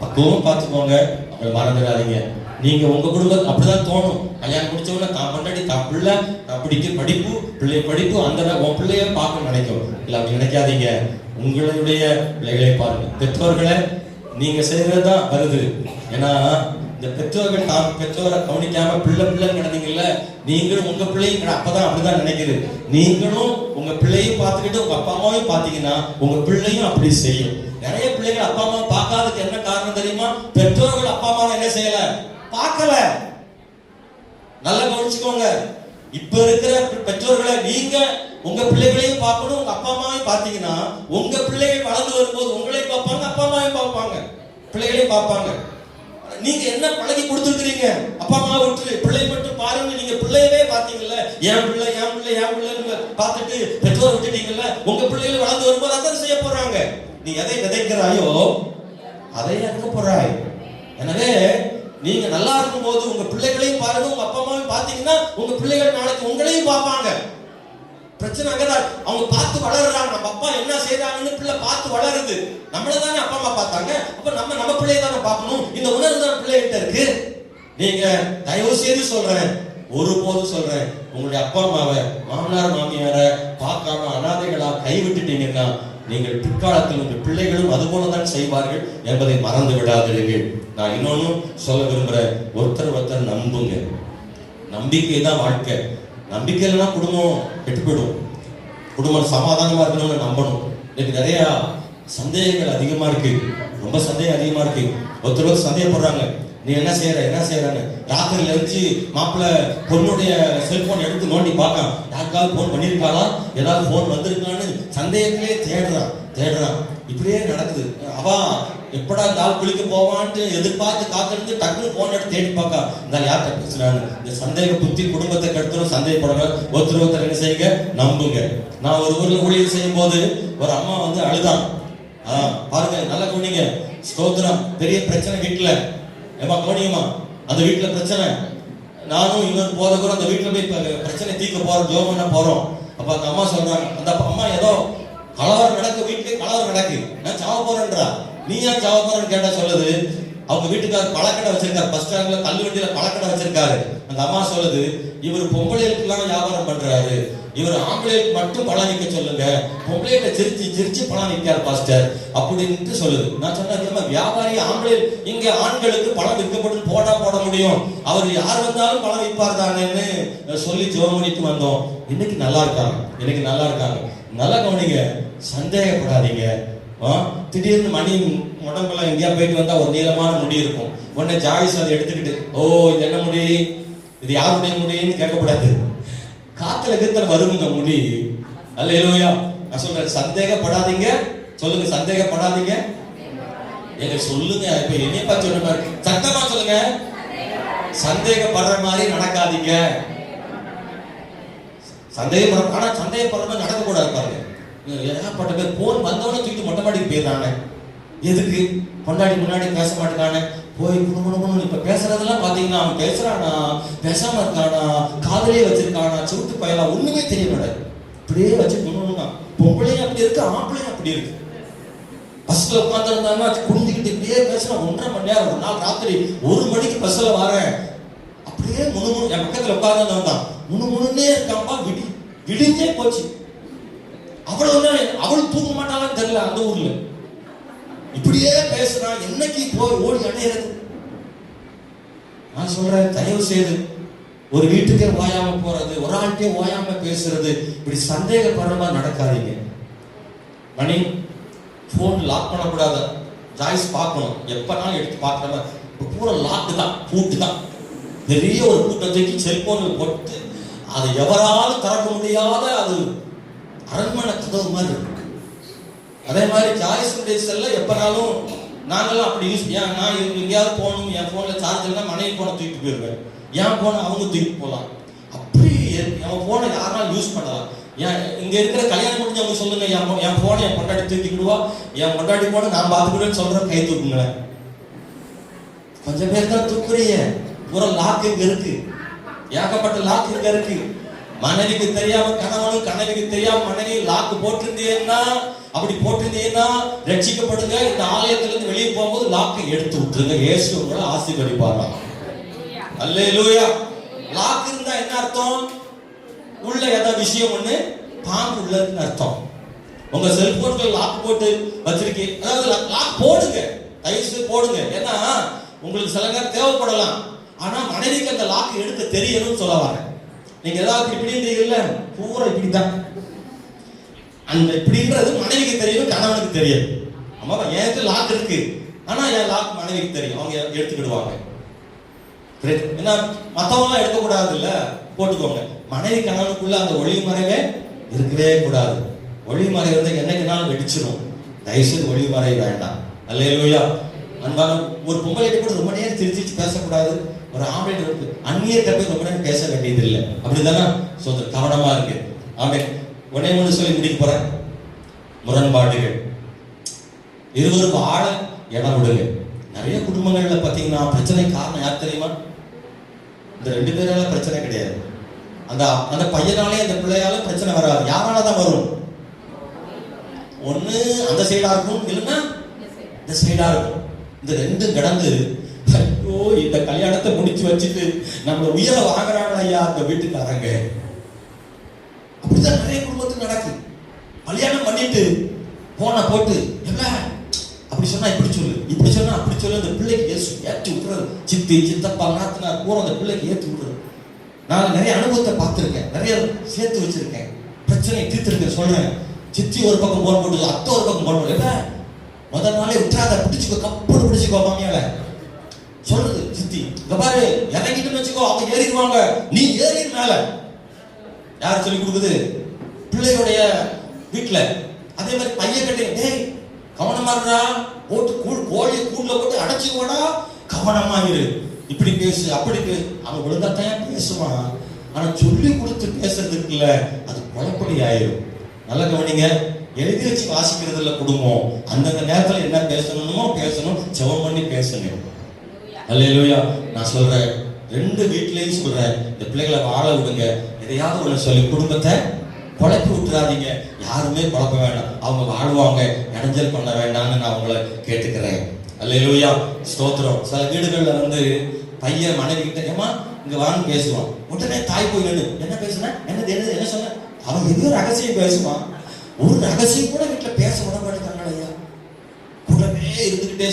பக்குவம் பார்த்துக்கோங்க. அவங்களை மறந்துடாதீங்க. நீங்க உங்க குடும்பம் அப்படிதான் தோணும். கல்யாணம் முடிச்சவங்க தான் கொண்டாடி தான் பிள்ளை, தான் பிடிக்க படிப்பு, பிள்ளை படிப்பு, அந்த உன் பிள்ளைய பார்க்க நினைக்கும். இல்ல அப்படி நினைக்காதீங்க. உங்களுடைய பிள்ளைகளை பாருங்க. பெற்றோர்களை நீங்க செய்யறதுதான் வருது. ஏன்னா இந்த பெற்றோர்கள் பெற்றோரை கவனிக்காம பிள்ளை கிடந்தீங்கல்ல, நீங்களும் உங்க பிள்ளையும் அப்பதான் அப்படிதான் நினைக்குது. நீங்களும் உங்க பிள்ளையும் பார்த்துக்கிட்டு உங்க அப்பா அம்மாவையும் பார்த்தீங்கன்னா உங்க பிள்ளையும் அப்படி செய்யும். நிறைய பிள்ளைகள் அப்பா அம்மா பார்க்காததுக்கு என்ன காரணம் தெரியுமா? பெற்றோர்கள் அப்பா அம்மாவை என்ன செய்யல, பார்க்கல. நல்லா கவனிச்சுக்கோங்க. இப்ப இருக்கிற பெற்றோர்களை நீங்க உங்க பிள்ளைகளையும் பார்க்கணும், உங்க அப்பா அம்மாவையும் பார்த்தீங்கன்னா உங்க பிள்ளைகள் வளர்ந்து வரும்போது உங்களையும் பார்ப்பாங்க, அப்பா அம்மாவையும் பார்ப்பாங்க, பிள்ளைகளையும் பார்ப்பாங்க. நீங்க என்ன பழகி கொடுத்துருக்கீங்க? அப்பா அம்மா விட்டு பிள்ளை மட்டும் பாருங்க. நீங்க பிள்ளையவே பார்த்தீங்கல்ல, என் பிள்ளை என் பிள்ளை என் பிள்ளைன்னு பார்த்துட்டு பெற்றோர் விட்டுட்டீங்கல்ல, உங்க பிள்ளைகள் வளர்ந்து வரும்போது அதான் செய்ய போறாங்க. நீ எதை விதைக்கிறாயோ அதை அறுக்க போறாய். எனவே நீங்க நல்லா இருக்கும் போது உங்க பிள்ளைகளையும் பாருங்க, உங்க அப்பா அம்மாவையும் பார்த்தீங்கன்னா உங்க பிள்ளைகள் நாளைக்கு உங்களையும் பார்ப்பாங்க. பிரச்சனை அங்கதான். அவங்க பார்த்து வளர்றாங்க. நம்ம அப்பா என்ன செய்யறாங்கன்னு பிள்ளை பார்த்து வளருது. நம்மள தானே அப்பா அம்மா பார்த்தாங்க, அப்ப நம்ம பிள்ளையை தானே பார்க்கணும். இந்த உணர்வு தான் பிள்ளைகிட்ட இருக்கு. நீங்க தயவு செய்து சொல்றேன், ஒருபோது சொல்றேன், உங்களுடைய அப்பா அம்மாவை மாமனார் மாமியார பார்க்காம அனாதைகளா கைவிட்டுட்டீங்கன்னா நீங்கள் பிற்காலத்தில் உங்கள் பிள்ளைகளும் அதுபோலதான் செய்வார்கள் என்பதை மறந்து விடாதீர்கள். நான் இன்னொன்னு சொல்ல விரும்புறேன், ஒருத்தர் நம்புங்க. நம்பிக்கை தான் வாழ்க்கை. நம்பிக்கை இல்லைன்னா குடும்பம் கெட்டு போயிடும். குடும்பம் சமாதானமா இருக்கணும்னு நம்பணும். இன்னைக்கு நிறைய சந்தேகங்கள் அதிகமா இருக்கு, ரொம்ப சந்தேகம் அதிகமா இருக்கு. ஒருத்தர் சந்தேகப்படுறாங்க, நீ என்ன செய்யறாங்க. ராத்திரில இருந்து மாப்பிள்ள பொண்ணுடைய செல்போன் எடுத்து நோண்டி பார்க்கான், யாருக்காவது போன் பண்ணிருக்காளா, ஏதாவது போன் வந்திருக்கான்னு சந்தேகத்திலே தேடுறான். இப்படியே நடக்குது. அவா எப்படா கால் குளிக்க போவான்ட்டு எதிர்பார்த்து காத்திருந்து டக்குன்னு போன் எடுத்து தேடி பார்க்கா, இந்த யார்கிட்ட பேசுறாங்க. இந்த சந்தேக புத்தி குடும்பத்தை கெடுத்துரும். சந்தேகப்படணும். ஒருத்தர் என்ன செய்யுங்க, நம்புங்க. நான் ஒரு ஊர்ல ஊழியர் செய்யும் போது ஒரு அம்மா வந்து அழுதான். பாருங்க, நல்லா கவனிங்க. ஸ்தோத்திரம். பெரிய பிரச்சனை வீட்டுல, ஏமா கவனியமா, அந்த வீட்டுல பிரச்சனை. நானும் இன்னொரு போதகரும் அந்த வீட்டுல போய் பிரச்சனை தீர்க்க போறோம், ஜோம் பண்ண போறோம். அப்ப அந்த அம்மா சொல்றாங்க, அந்த அம்மா ஏதோ கலவரம் நடக்கு, வீட்டுல கலவரம் நடக்கு, நான் சாவ போறேன்றா. நீ ஏன் சாவ போறேன்னு கேட்டா சொல்லுது, அவங்க வீட்டுக்காரர் பழக்கடை வச்சிருக்காரு, பஸ் ஸ்டாண்ட்ல தள்ளு வண்டியில பழக்கடை வச்சிருக்காரு. அந்த அம்மா சொல்லுது, இவர் பொம்பளைகளுக்கு எல்லாம் வியாபாரம் பண்றாரு, இவர் ஆம்பளைக்கு மட்டும் பழம் விற்க சொல்லுங்க, பொம்பளைகிட்ட சிரிச்சு பழம் விற்காரு பாஸ்டர் அப்படின்னு சொல்லுது. நான் சொன்னேன், வியாபாரி ஆம்பளை இங்க ஆண்களுக்கு பழம் விற்கப்படும் போட முடியும், அவர் யார் வந்தாலும் பழம் விற்பார் தானேன்னு சொல்லி ஜெபம் பண்ணிட்டு வந்தோம். இன்னைக்கு நல்லா இருக்காங்க. நல்லா கவனிங்க, சந்தேகப்படாதீங்க. திடீர்னு மணி உடம்புல எங்கேயா போயிட்டு வந்தா ஒரு நீளமான முடி இருக்கும். உடனே ஜாய்ஸ் அதை எடுத்துக்கிட்டு, ஓ இது என்ன முடி, இது யாருடைய முடின்னு கேட்கக்கூடாது. காத்துல கீத்தல வருங்க முடி. அல்லேலூயா. நான் சொல்றேன், சந்தேகப்படாதீங்க. சொல்லுங்க, சந்தேகப்படாதீங்க. எங்க சொல்லுங்க, இப்ப என்னைய பார்த்து சொன்ன மாதிரி சத்தமா சொல்லுங்க, சந்தேகப்படுற மாதிரி நடக்காதீங்க. ஆனா சந்தேகப்படுற மாதிரி நடக்க கூடாது. பாருங்க, ஏகப்பட்ட பேர் போன் வந்தவன தூக்கிட்டு மொட்டை மாடிக்கு போயிடுறாங்க. எதுக்கு? பொண்டாடி முன்னாடி பேச மாட்டேங்கானே, போய் குணு இப்ப பேசுறதெல்லாம் பாத்தீங்கன்னா அவன் பேசுறானா பேசாம இருக்கானா காதலே வச்சிருக்கானா செவுட்டு பயலா ஒண்ணுமே தெரிய மாட்டாது. இப்படியே வச்சு குணுனா பொம்பளையும் அப்படி இருக்கு, ஆம்பளையும் அப்படி இருக்கு. பஸ்ல உட்கார்ந்து இருந்தாங்கன்னா குந்திக்கிட்டு இப்படியே பேசினா 1.5 மணி நேரம். ஒரு நாள் ராத்திரி 1 மணிக்கு பஸ்ல வரேன், அப்படியே முணுமுணு என் பக்கத்துல உட்கார்ந்து வந்தான், முணுமுணுன்னே இருக்காம்பா. விடிஞ்சே போச்சு. அவ்வளவுதான். அவள் தூங்க மாட்டாளான்னு தெரியல அந்த ஊர்ல. இப்படியே பேசுறான், என்னைக்கு போய் ஓடி அடையிறது? நான் சொல்றேன், தயவு செய்து ஒரு வீட்டுக்கே ஓயாம போறது, ஒரு ஆள்கிட்டே ஓயாம பேசுறது, இப்படி சந்தேகப்படுற மாதிரி நடக்காதீங்க. மணி போன் லாக் பண்ணக்கூடாது, ஜாய்ஸ் பார்க்கணும், எப்பனாலும் எடுத்து பார்க்கற. இப்ப பூரா லாக்கு தான், பூட்டு தான். பெரிய ஒரு கூட்டத்துக்கு செல்போன் போட்டு அதை எவராலும் திறக்க முடியாத அது அரண்மனை கதவு மாதிரி இருக்கு. அதே மாதிரி ஜாய்ஸுடைய செல்ல எப்பனாலும் நாங்கெல்லாம் அப்படி யூஸ். நான் எங்கேயாவது போகணும், என் போன்ல சார்ஜ் இல்லைன்னா மனைவி போனை தூக்கிட்டு போயிருவேன், என் போனை அவங்க தூக்கிட்டு போகலாம். அப்படி என் போனை யாருனாலும் யூஸ் பண்ணலாம். இங்க இருக்கிற கல்யாணம் முடிஞ்சவங்க சொல்லுங்க, என் போனை என் பொண்டாடி தூக்கிடுவா, என் பொண்டாடி போனை நான் பார்த்துக்கிடுவேன்னு சொல்றேன், கை தூக்குங்களேன். கொஞ்சம் பேர் தான் தூக்குறீங்க. பூரா லாக் இங்க இருக்கு, ஏகப்பட்ட லாக் இங்க இருக்கு. மனைவிக்கு தெரியாம கணவனும், கணவிக்கு தெரியாம மனைவி லாக்கு போட்டிருந்தீங்கன்னா, அப்படி போட்டிருந்தீங்கன்னா ரட்சிக்கப்படுங்க. இந்த ஆலயத்திலிருந்து வெளியே போகும்போது லாக்கை எடுத்து விட்டுருங்க. இயேசு உங்களை ஆசீர்வதிப்பாராம். அல்லேலூயா. லாக் இருந்தா என்ன அர்த்தம்? உள்ள ஏதாவது விஷயம் ஒண்ணு பாம்பு உள்ளதுன்னு அர்த்தம். உங்க செல்போன்ல லாக் போட்டு வச்சிருக்கீங்க, அதாவது லாக் போடுங்க. தயவுசு போடுங்க. ஏன்னா உங்களுக்கு சில நேரம் தேவைப்படலாம். ஆனா மனைவிக்கு அந்த லாக் எடுக்க தெரியணும்னு சொல்ல வரேன். நீங்க ஏதாவது இப்படின்றீங்கல்ல, பூரா இப்படித்தான். அந்த இப்படின்றது மனைவிக்கு தெரியும், கணவனுக்கு தெரியும். அம்மா எனக்கு லாக் இருக்கு, ஆனா என் லாக் மனைவிக்கு தெரியும், அவங்க எடுத்துக்கிடுவாங்க. ஏன்னா மத்தவங்க எடுக்கக்கூடாது இல்ல, போட்டுக்கோங்க. மனைவி கணவனுக்குள்ள அந்த ஒளிமறைவே இருக்கவே கூடாது. ஒளிமறை வந்து என்னைக்குனாலும் வெடிச்சிடும். தயவுசெய்து ஒளிமறை வேண்டாம். அல்லேலூயா. அன்பான ஒரு பொம்பளை கூட ரொம்ப நேரம் திருச்சி பேசக்கூடாது. ஒரு ஆம்பளை இருக்கு, அந்நியர்கிட்ட போய் ரொம்ப நேரம் பேச வேண்டியது இல்லை. அப்படிதானே? கவனமா இருக்கு. ஆமென். ஒன்னே ஒன்று சொல்லி முடிக்க போறேன். முரண்பாடுகள். இருவரும் ஆள இடம் விடுங்க. நிறைய குடும்பங்கள்ல பாத்தீங்கன்னா பிரச்சனை காரணம் யார் தெரியுமா? இந்த 2 பேரால பிரச்சனை கிடையாது. அந்த பையனாலே அந்த பிள்ளையால பிரச்சனை வராது. யாராலதான் வரும்? ஒண்ணு அந்த சைடா இருக்கும், இல்லைன்னா இந்த சைடா இருக்கும். இந்த 2 கடந்து ஐயோ இந்த கல்யாணத்தை முடிச்சு வச்சுட்டு நம்ம உயர வாங்குறாங்க ஐயா அந்த வீட்டுக்காரங்க. அப்படிதான் நிறைய குடும்பத்தில் நடக்குது. கல்யாணம் பண்ணிட்டு போன போட்டு அப்படி சொன்னா இப்படி சொல்லு, இப்படி சொன்னா அப்படி சொல்லு. அந்த பிள்ளைக்கு ஏற்றி விட்டுறது. சித்தி சித்தப்பா நாத்தனார் பூரா அந்த பிள்ளைக்கு ஏற்றி விட்டுறது. நான் நிறைய அனுபவத்தை பார்த்துருக்கேன், நிறைய சேர்த்து வச்சிருக்கேன், பிரச்சனை தீர்த்திருக்கேன். சொல்றேன், சித்தி ஒரு பக்கம் போன் போட்டு அத்தை ஒரு பக்கம் போன் போட்டு முதல் நாளே விட்டுறாத, பிடிச்சிக்கோ, கப்புன்னு பிடிச்சிக்கோ மாமியால சொல்றது. சித்தி இங்க பாரு, இறங்கிட்டுன்னு வச்சுக்கோ, அவங்க ஏறிடுவாங்க, நீ ஏறி மேல. யார் சொல்லி கொடுக்குது? பிள்ளையுடைய வீட்டுல. அதே மாதிரி பையன் கிட்டே, டேய் கவனமா இருக்கா, போட்டு கோழி கூண்டுல போட்டு அடைச்சுக்கோடா, கவனமா இரு, இப்படி பேசு அப்படி பேசு. அவன் ஒழுங்காத்தான் பேசுவான். ஆனா சொல்லி கொடுத்து பேசுறதுக்கு இல்ல, அது குழப்படி ஆயிரும். நல்லா கவனிங்க. எழுதி வச்சு வாசிக்கிறது இல்ல குடும்பம். அந்தந்த நேரத்துல என்ன பேசணுமோ பேசணும், ஜெபம் பண்ணி பேசணும். அல்லேலூயா. நான் சொல்றேன், 2 வீட்லயும் சொல்றேன், இந்த பிள்ளைகளை வாழ விடுங்க. எதையாவது ஒண்ணு சொல்லி குடும்பத்தை குழப்பி விட்டுறாதீங்க. யாருமே குழப்ப வேண்டாம், அவங்க வாழ்வாங்க, இடைஞ்சல் பண்ண வேண்டாம்னு நான் உங்களை கேட்டுக்கிறேன். அல்லேலூயா. ஸ்தோத்திரம். சில வீடுகள்ல வந்து பையன் மனைவி கிட்ட ஏமா இங்க வான்னு பேசுவான். உடனே தாய் போய் நின்று என்ன பேசுன, என்ன சொன்ன, அவன் எதையோ ரகசியம் பேசுவான். ஒரு ரகசியம் கூட வீட்டுல பேச விட மாட்டேங்கிறாங்க ஐயா. கூடவே இருந்துகிட்டே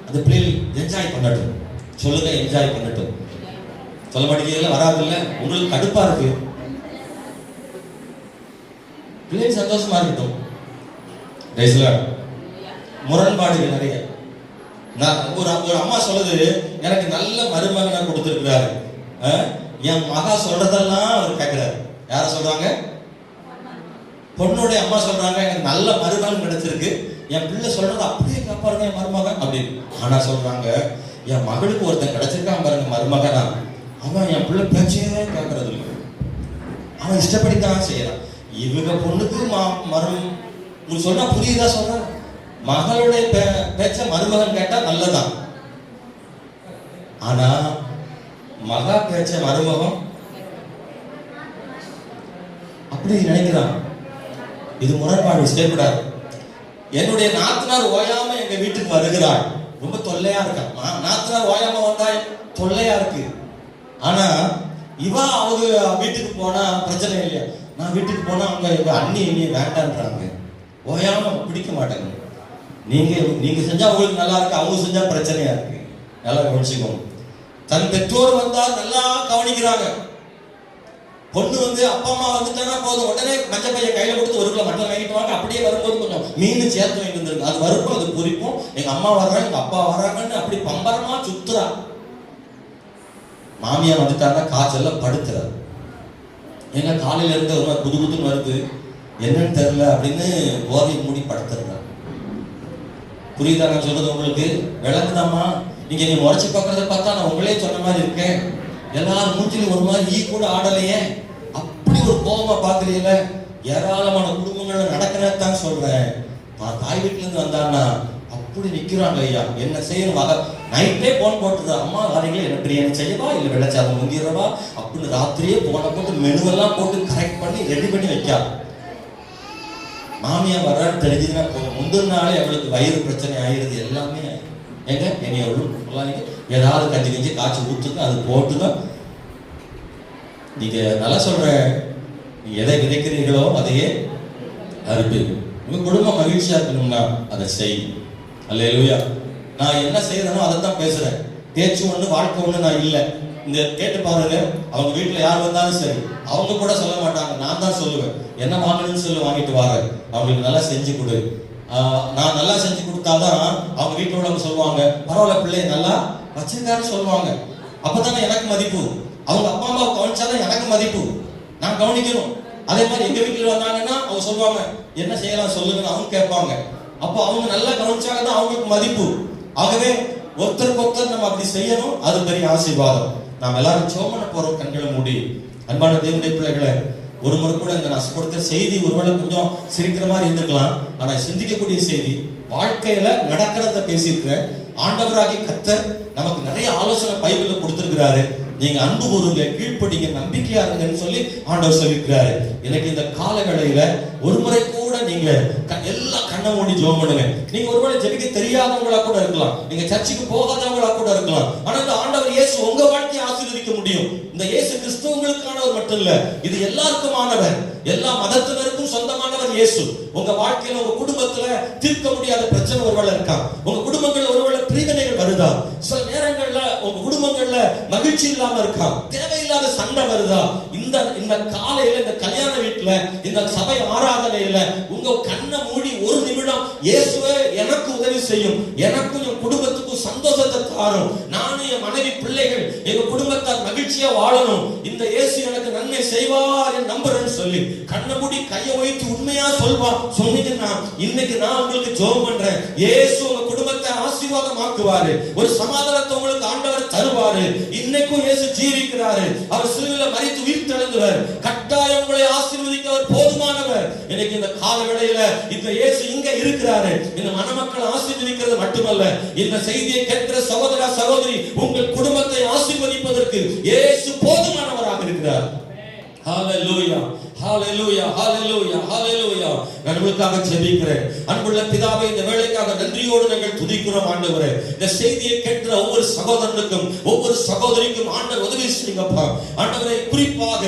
அந்த பிள்ளைகள் என்ஜாய் பண்ணட்டும். சொல்லுங்க, என்ஜாய் பண்ணட்டும். சொல்ல மாட்டேங்கிறீங்களா? வராது இல்ல, உங்களுக்கு கடுப்பா இருக்கு. பிள்ளைங்க சந்தோஷமா இருக்கட்டும். முரண்பாடுகள் நிறைய. ஒரு அம்மா சொல்லுது, எனக்கு நல்ல மருமகனை கொடுத்திருக்கிறாரு. என் மகா சொல்றதெல்லாம் அவர் கேட்கிறாரு. யார சொல்றாங்க? பொண்ணுடைய அம்மா சொல்றாங்க, எனக்கு நல்ல மருமகன் கிடைச்சிருக்கு, என் பிள்ளை சொல்றது அப்படியே கேட்பாருங்க என் மருமகன் அப்படின்னு. ஆனா சொல்றாங்க, என் மகளுக்கு ஒருத்தன் கிடைச்சிருக்கான் பாருங்க மருமகனா, அவன் என் பிள்ளை பேச்சே கேட்கறது இல்லை, அவன் இஷ்டப்படித்தான் செய்யறான். இவங்க பொண்ணுக்கு உங்களுக்கு சொன்னா புரியுதா? சொல்ற மகளுடைய பேச்ச மருமகன் கேட்டா நல்லதான். ஆனா மகா பேச்ச மருமகன் அப்படி நினைக்கிறான். இது முரண்பாடு, செய்யக்கூடாது. என்னுடைய நாத்தனார் ஓயாம எங்க வீட்டுக்கு வருகிறாள், ரொம்ப தொல்லையா இருக்கான். நாத்தனார் ஓயாம வந்தா தொல்லையா இருக்கு. ஆனா அவங்க வீட்டுக்கு போனா பிரச்சனை இல்லையா? நான் வீட்டுக்கு போனா அவங்க அண்ணி வேண்டான்றாங்க, ஓயாம பிடிக்க மாட்டாங்க. நீங்க செஞ்சா உங்களுக்கு நல்லா இருக்கு, அவங்க செஞ்சா பிரச்சனையா இருக்கு. நல்லா கவனிச்சுக்கோங்க. தன் பெற்றோர் வந்தா நல்லா கவனிக்கிறாங்க. பொண்ணு வந்து அப்பா அம்மா வந்துட்டானா போதும், உடனே மஞ்சள் பையன் கையில கொடுத்து 1 கிலோ மட்டன் வாங்கிட்டு வாங்க. அப்படியே வரும்போது கொஞ்சம் மீன் சேர்த்து வாங்கிட்டு வந்துருக்கு. அது வரும், அது பொரிப்போம். எங்க அம்மா வர்றாங்க, எங்க அப்பா வர்றாங்கன்னு அப்படி பம்பரமா சுத்துறா. மாமியா வந்துட்டாங்க, காய்ச்சல்ல படுத்துறாரு. எங்க காலையில இருந்து ஒரு புது புதுன்னு வருது, என்னன்னு தெரியல அப்படின்னு போதை மூடி படுத்துறாங்க. புரியுதா நான் சொல்றது உங்களுக்கு? விளங்குதாமா? நீங்க முறைச்சு பார்க்கறத பார்த்தா நான் உங்களே சொன்ன மாதிரி இருக்கேன். எல்லாரும் மூஞ்சிலும் ஒரு மாதிரி ஈ கூட ஆடலையே, அப்படி ஒரு கோபமா பாக்குறீங்கள. ஏராளமான குடும்பங்கள்ல நடக்கிறதான் சொல்றேன். நான் தாய் வீட்டுல இருந்து வந்தான்னா அப்படி நிக்கிறாங்க ஐயா. என்ன செய்யணும்? நைட்டே போன் போட்டுது, அம்மா வரீங்களா, என்ன பிரியாணி செய்யவா இல்ல வெள்ளச்சாதம் முந்திரவா அப்படின்னு ராத்திரியே போனை போட்டு மெனுவெல்லாம் போட்டு கரெக்ட் பண்ணி ரெடி பண்ணி வைக்கா. மாமியா வர்றான்னு தெரிஞ்சதுன்னா முந்தின நாளே அவளுக்கு வயிறு பிரச்சனை ஆயிடுது. எல்லாமே எங்க என்னைய சொல்லாதீங்க, ஏதாவது கஞ்சி கஞ்சி காய்ச்சி ஊற்றுங்க, அது போட்டுதான். நீங்க நல்லா சொல்ற, நீ எதை விதைக்கிறீர்களோ அதையே அறுப்பீங்க. உங்க குடும்பம் மகிழ்ச்சியா இருக்கணும்னா அதை செய். அல்லேலூயா. நான் என்ன செய்யறேனோ அதை தான் பேசுறேன். பேச்சு ஒண்ணு வாழ்க்கை ஒண்ணு நான் இல்லை. இந்த கேட்டு பாருங்க, அவங்க வீட்டுல யார் வந்தாலும் சரி, அவங்க கூட சொல்ல மாட்டாங்க, நான் தான் சொல்லுவேன். என்ன வாங்கணும்னு சொல்லி வாங்கிட்டு வாங்க, அவங்களுக்கு நல்லா செஞ்சு கொடு. நான் நல்லா செஞ்சு கொடுத்தாதான் அவங்க வீட்டில் உள்ளவங்க சொல்லுவாங்க, பரவாயில்ல பிள்ளைய நல்லா வச்சிருக்காருன்னு சொல்லுவாங்க. அப்பதானே எனக்கு மதிப்பு. அவங்க அப்பா அம்மாவை கவனிச்சாதான் எனக்கு மதிப்பு. நான் கவனிக்கணும். அதே மாதிரி எங்க வீட்டில் வந்தாங்கன்னா அவங்க சொல்லுவாங்க, என்ன செய்யலாம் சொல்லுங்கன்னு அவங்க கேட்பாங்க. அப்போ அவங்க நல்லா கவனிச்சாங்கன்னா அவங்களுக்கு மதிப்பு. ஆகவே ஒருத்தருக்கு ஒருத்தர் நம்ம அப்படி செய்யணும். அது பெரிய ஆசீர்வாதம். நாம் எல்லாரும் சோமன போறோம் கண்களை மூடி. அன்பான தேவனுடைய பிள்ளைகளை, ஒரு முறை கூட இந்த நான் கொடுத்த செய்தி ஒருவேளை கொஞ்சம் சிரிக்கிற மாதிரி இருந்திருக்கலாம். ஆனா சிந்திக்கக்கூடிய செய்தி, வாழ்க்கையில நடக்கிறத பேசியிருக்கிறேன். ஆண்டவராகி கர்த்தர் நமக்கு நிறைய ஆலோசனை பைபிள்ல கொடுத்திருக்கிறாரு. நீங்க அன்பு கூறுங்க, கீழ்ப்படிங்க, நம்பிக்கையா இருங்கன்னு சொல்லி ஆண்டவர் சொல்லியிருக்கிறாரு. எனக்கு இந்த காலவேளையில ஒரு முறை கூட நீங்க எல்லாம் கண்ணை மூடி ஜெபம் பண்ணுங்க. நீங்க ஒருவேளை ஜெபிக்க தெரியாதவங்களா கூட இருக்கலாம், நீங்க சர்ச்சுக்கு போகாதவங்களா கூட இருக்கலாம். ஆனா இந்த ஆண்டவர் இயேசு உங்க வாழ்க்கையை ஆசீர்வதிக்க முடியும். இந்த இயேசு கிறிஸ்துவங்களுக்கானவர் மட்டும் இல்ல, இது எல்லாருக்குமானவர், எல்லா மதத்தினருக்கும் சொந்தமானவர் இயேசு. உங்க வாழ்க்கையில, உங்க குடும்பத்துல தீர்க்க முடியாத பிரச்சனை ஒருவேளை இருக்கா, உங்க குடும்பங்கள்ல ஒருவேளை பிரிவினைகள் வருதா, சில நேரங்கள்ல உங்க குடும்பங்கள்ல மகிழ்ச்சி இல்லாம இருக்கா, தேவையில்லாத சண்டை வருதா, இந்த காலையில இந்த கல்யாண வீட்டுல இந்த சபை ஆராதனையில உங்க கண்ணை மூடி ஒரு நிமிடம், இயேசுவே எனக்கு உதவி செய்யும், எனக்கும் என் குடும்பத்துக்கும் சந்தோஷத்தை தாரும், நானும் என் மனைவி பிள்ளைகள் எங்க குடும்பத்தார் மகிழ்ச்சியா வாழணும், இந்த இயேசு எனக்கு நன்மை செய்வார் என்று நம்புறேன்னு சொல்லி கண்ணை மூடி கையை வைத்து உண்மையா சொன்னீங்கன்னா இன்னைக்கு நான் உங்களுக்கு ஜெபம் பண்றேன். இயேசு உங்க குடும்பத்தை ஆசீர்வாதமாக்குவாரு, ஒரு சமாதானத்தை உங்களுக்கு ஆண்டவர் தருவாரு. இன்னைக்கும் இயேசு ஜீவிக்கிறாரு. அவர் சிலுவையில மரித்து உயிர்த்தெழுந்தவர். கட்டாயம் உங்களை ஆசீர்வதிக்க அவர் போதுமானவர். இன்னைக்கு இந்த காலவேளையில இந்த இயேசு இங்க இருக்கிறாரு. இந்த மணமக்களை ஆசீர்வதிக்கிறது மட்டுமல்ல, இந்த செய்தியை கேட்கிற சகோதர சகோதரி, உங்கள் குடும்பத்தை ஆசீர்வதிப்பதற்கு இயேசு போதுமானவராக இருக்கிறார். ஹalleluya, ஹalleluya, ஹalleluya, ஹalleluya. நான் உங்களுக்காக ஜெபிக்கிறேன். அன்புள்ள பிதாவே, இந்த வேளைக்காக நன்றியோடு நாங்கள் துதிக்கிறோம் ஆண்டவரே. இந்த செய்தியை கேட்கிற ஒவ்வொரு சகோதரனுக்கும் ஒவ்வொரு சகோதரிக்கும் ஆண்டவர் உதவி செய்யுங்கப்பா. ஆண்டவரே, குறிப்பாக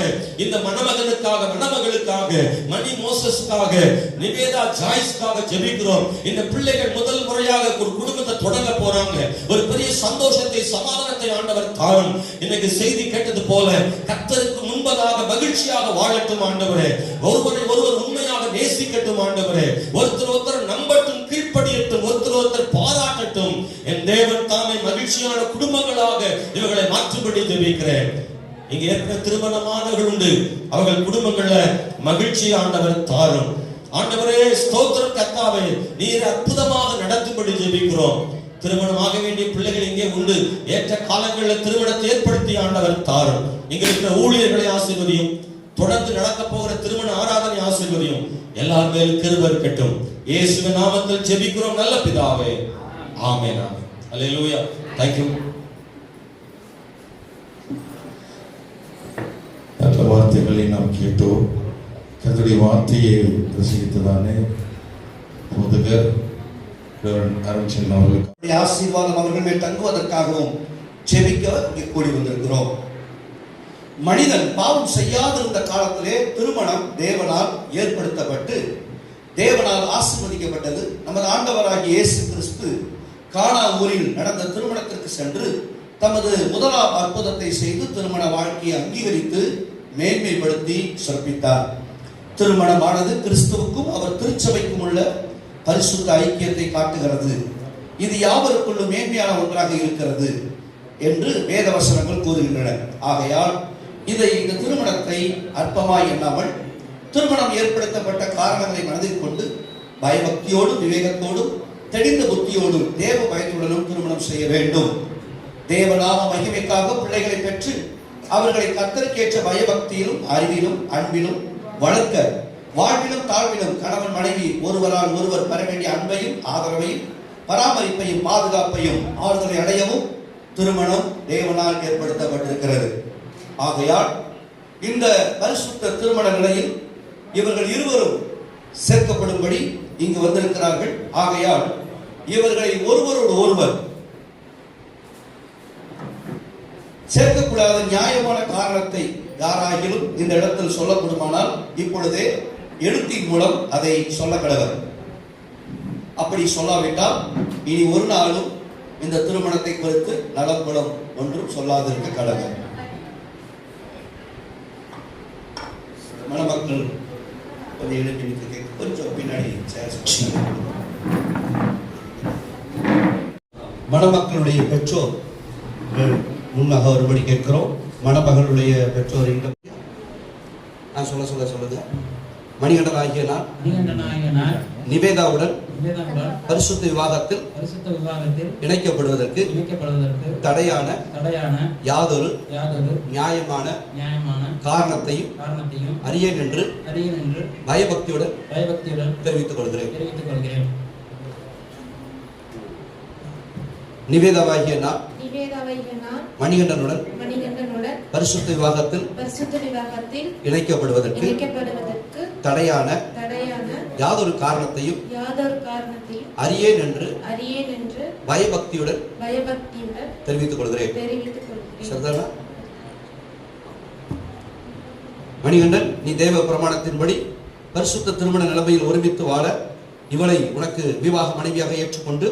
இந்த மணமகனுக்காக, மணமகளுக்காக, மணி மோசஸ்க்காக, நிவேதா ஜாய்ஸ்க்காக ஜெபிக்கிறோம். இந்த பிள்ளைகள் முதல் முறையாக ஒரு குடும்பத்தை தொடங்க போறாங்க. ஒரு பெரிய சந்தோஷத்தை, சமாதானத்தை ஆண்டவர் தாரும். இன்னைக்கு செய்தி கேட்டது போல கர்த்தருக்கு முன்பதாக மகிழ்ச்சியாக வாழட்டும் ஆண்டவரே. ஒருவரை ஒருவர் உண்மையாக நேசிக்கட்டும் ஆண்டவரே. ஒருத்தர் ஒருத்தர் நம்பட்டும், கீழ்ப்படியட்டும், ஒருத்தர் ஒருத்தர் பாராட்டட்டும். என் தேவன் தாமே மகிழ்ச்சியான குடும்பங்களாக இவர்களை மாற்றும்படி ஜெபிக்கிறேன். இங்க ஏற்கனவே திருமணமானவர்கள் உண்டு, அவர்கள் குடும்பங்கள்ல மகிழ்ச்சி ஆண்டவர் தாரும். ஆண்டவரே ஸ்தோத்திரம் கர்த்தாவே, நீர் அற்புதமாக நடத்தும்படி ஜெபிக்கிறோம். திருமணமாக வேண்டிய பிள்ளைகள் இங்கே உண்டு, ஏற்ற காலங்களில் திருமணத்தை ஏற்படுத்தி ஆண்டவர் தாரும். இங்க இருக்கிற ஊழியர்களை ஆசீர்வதியும், தொடர்ந்து நடக்க போகிற திருமண ஆராதனை ஆசீர்வதியும். எல்லார் மேலும் கிருபை இருக்கட்டும். இயேசுவின் நாமத்தில் ஜெபிக்கிறோம் நல்ல பிதாவே, ஆமென், ஆமென். அல்லேலூயா. Thank you. நல்ல வார்த்தைகளை நாம் கேட்டோம். கர்த்தருடைய வார்த்தையை ரசித்ததானே போதகர் அருண்சன் அவர்களுக்கு ஆசீர்வாதம் அவர்கள் மேல் தங்குவதற்காகவும் ஜெபிக்க இங்கே கூடி வந்திருக்கிறோம். மனிதன் பாவம் செய்யாதிருந்த காலத்திலே திருமணம் தேவனால் ஏற்படுத்தப்பட்டு தேவனால் ஆசீர்வதிக்கப்பட்டது. நமது ஆண்டவராகிய இயேசு கிறிஸ்து கானா ஊரில் நடந்த திருமணத்திற்கு சென்று தமது முதலாம் அற்புதத்தை செய்து திருமண வாழ்க்கையை அங்கீகரித்து மேன்மைப்படுத்தி சிறப்பித்தார். திருமணமானது கிறிஸ்துவுக்கும் அவர் திருச்சபைக்கும் உள்ள பரிசுத்த ஐக்கியத்தை காட்டுகிறது. இது யாவருக்குள்ளும் மேன்மையான ஒன்றாக இருக்கிறது என்று வேத வசனங்கள் கூறுகின்றன. ஆகையால் இந்த திருமணத்தை அற்பமாய் எண்ணாமல், திருமணம் ஏற்படுத்தப்பட்ட காரணங்களை மனதில் கொண்டு பயபக்தியோடும் விவேகத்தோடும் தெளிந்த புத்தியோடும் தேவ பயத்துடனும் திருமணம் செய்ய வேண்டும். தேவநாம மகிமைக்காக பிள்ளைகளை பெற்று அவர்களை கர்த்தருக்கேற்ற பயபக்தியிலும் அறிவிலும் அன்பிலும் வளர்க்க, வாழ்விலும் தாழ்விலும் கணவன் மனைவி ஒருவரால் ஒருவர் பெற வேண்டிய அன்பையும் ஆதரவையும் பராமரிப்பையும் பாதுகாப்பையும் ஆறுதலை அடையவும் திருமணம் தேவனால் ஏற்படுத்தப்பட்டிருக்கிறது. ஆகையால் இந்த பரிசுத்த திருமண நிலையில் இவர்கள் இருவரும் சேர்க்கப்படும்படி இங்கு வந்திருக்கிறார்கள். ஆகையால் இவர்களை ஒருவரோடு ஒருவர் சேர்க்கக்கூடாத நியாயமான காரணத்தை யாராகிலும் இந்த இடத்தில் சொல்லப்படுமானால் இப்பொழுதே எழுத்தின் மூலம் அதை சொல்ல கடவர். அப்படி சொல்லாவிட்டால் இனி ஒரு நாளும் இந்த திருமணத்தை குறித்து நலம்புலம் ஒன்றும் சொல்லாதிருக்க கடமை. மணமக்கள் கொஞ்சம் எழுப்பி நிற்க கொஞ்சம் பின்னாடி மணமக்களுடைய பெற்றோர் முன்னாக ஒருபடி கேட்கிறோம். மணமகளுடைய பெற்றோர் சொல்லுங்க. மணிகண்டனாகிய நான் நிவேதாவுடன் பரிசுத்த விவாகத்தில் இணைக்கப்படுவதற்கு தடையான யாதொரு நியாயமான காரணத்தையும் அறியேன் என்று பயபக்தியுடன் தெரிவித்துக் கொள்கிறேன். நிவேதாவாகிய நான் மணிகண்டனுடன் பரிசுத்த விவாகத்தில் இணைக்கப்படுவதற்கு தடையான யாதொரு காரணத்தையும் அறியேன் என்று பயபக்தியுடன் தெரிவித்துக் கொள்கிறேன். சரிதானா? மணிகண்டன், நீ தேவ பிரமாணத்தின்படி பரிசுத்த திருமண நிலைமையில் ஒருமித்து வாழ இவளை உனக்கு விவாக மனைவியாக ஏற்றுக்கொண்டு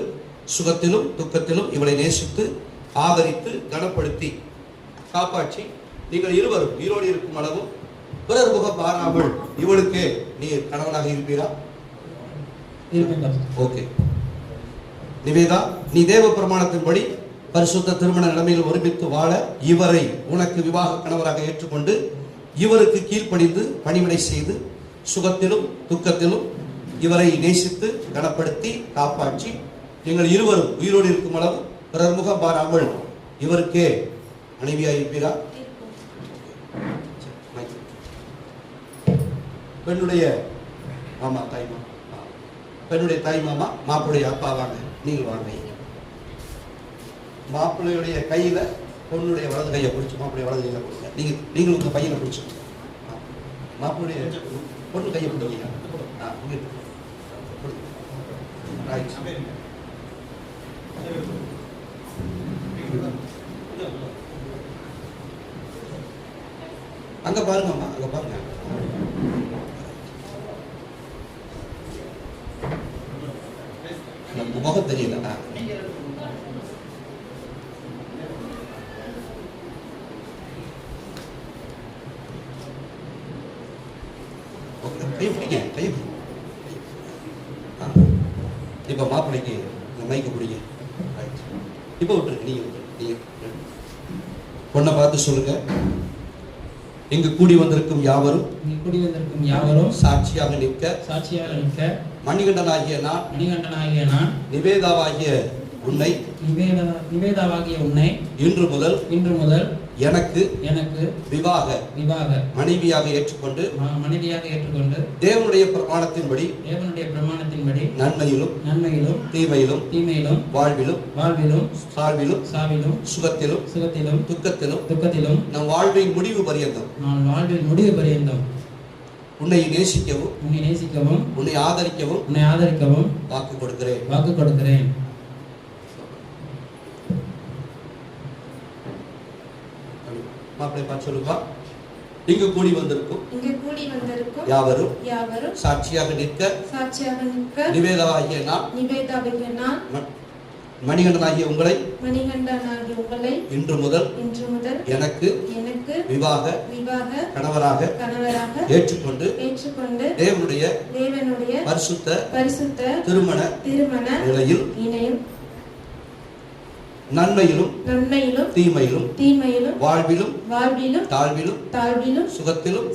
சுகத்திலும் துக்கத்திலும் இவளை நேசித்து ஆதரித்து கனப்படுத்தி காப்பாற்றி நீங்கள் இருவரும் உயிரோடு இருக்கும் அளவும் பிறர் முகம் பாராமல் இவளுக்கு நீ கணவனாக இருப்பீரா? ஓகே. நிவேதா, நீ தேவ பிரமாணத்தின்படி பரிசுத்த திருமண நிலைமையில் ஒருமித்து வாழ இவரை உனக்கு விவாக கணவராக ஏற்றுக்கொண்டு இவருக்கு கீழ்ப்படிந்து பணிவிடை செய்து சுகத்திலும் துக்கத்திலும் இவரை நேசித்து கனப்படுத்தி காப்பாற்றி நீங்கள் இருவரும் உயிரோடு இருக்கும் அளவு பிறர் முகம் பாராமல் இவருக்கே மனைவியாக இருப்பீரா? பெண்ணுடைய மாமா தாய் மாமா, பெண்ணுடைய தாய் மாமா மாப்பிள்ளைய அப்பா வாங்க, நீங்கள் வாங்க. மாப்பிள்ளையுடைய கையில பொண்ணுடைய வலது கையை பிடிச்சு மாப்பிள்ளைய வலது கையில பிடிங்க. நீங்கள் உங்க பையனை பிடிச்சு மாப்பிள்ளைய பொண்ணு கையை பிடிங்க. அங்க பாருங்க அம்மா, அங்க பாருங்க. முகம் தெரியல. இப்ப மாப்பிள்ளைக்கு மைக்கு பிடிங்க. இப்ப விட்டுருக்கு. நீங்க பொண்ணை பார்த்து சொல்லுங்க. இங்கு கூடி வந்திருக்கும் யாவரும் சாட்சியாக நிற்க மணிகண்டனாகிய நான் நிவேதாவாகிய உன்னை இன்று முதல் எனக்கு விவாக மனைவியாக ஏற்றுக்கொண்டு தேவனுடைய பிரமாணத்தின்படி நன்மையிலும் தீமையிலும் வாழ்விலும் சாவிலும் சுகத்திலும் துக்கத்திலும் நம் வாழ்வின் முடிவு பரியந்தம் உன்னை நேசிக்கவும் உன்னை ஆதரிக்கவும் வாக்கு கொடுக்கிறேன். மாப்பிள்ளை பார்த்து சொல்லுவா. இங்கு கூடி வந்திருக்கும் யாவரும் சாட்சியாக நிற்க நிவேதாவாகிய நான் மணிகண்டனாகிய உங்களை இன்று முதல் எனக்கு விவாக கணவராக ஏற்றுக்கொண்டு தேவனுடைய பரிசுத்த திருமண நிலையில் நன்மையிலும் தீமையிலும் வாழ்விலும் தாழ்விலும் சுகத்திலும்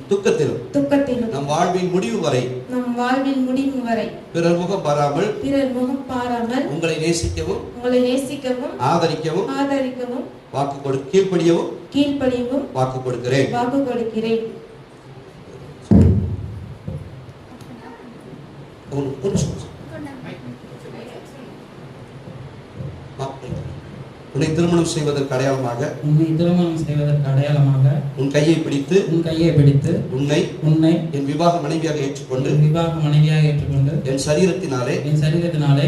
துக்கத்திலும் நம் வாழ்வின் முடிவு வரை பிறர் முகம் பாராமல் உங்களை நேசிக்கவும் ஆதரிக்கவும் கீழ்ப்படியவும் வாக்கு கொடுக்கிறேன். உன்னை திருமணம் செய்வதற்கு அடையாளமாக உன் கையை பிடித்து உன்னை என் விவாக மனைவியாக ஏற்றுக்கொண்டு என் சரீரத்தினாலே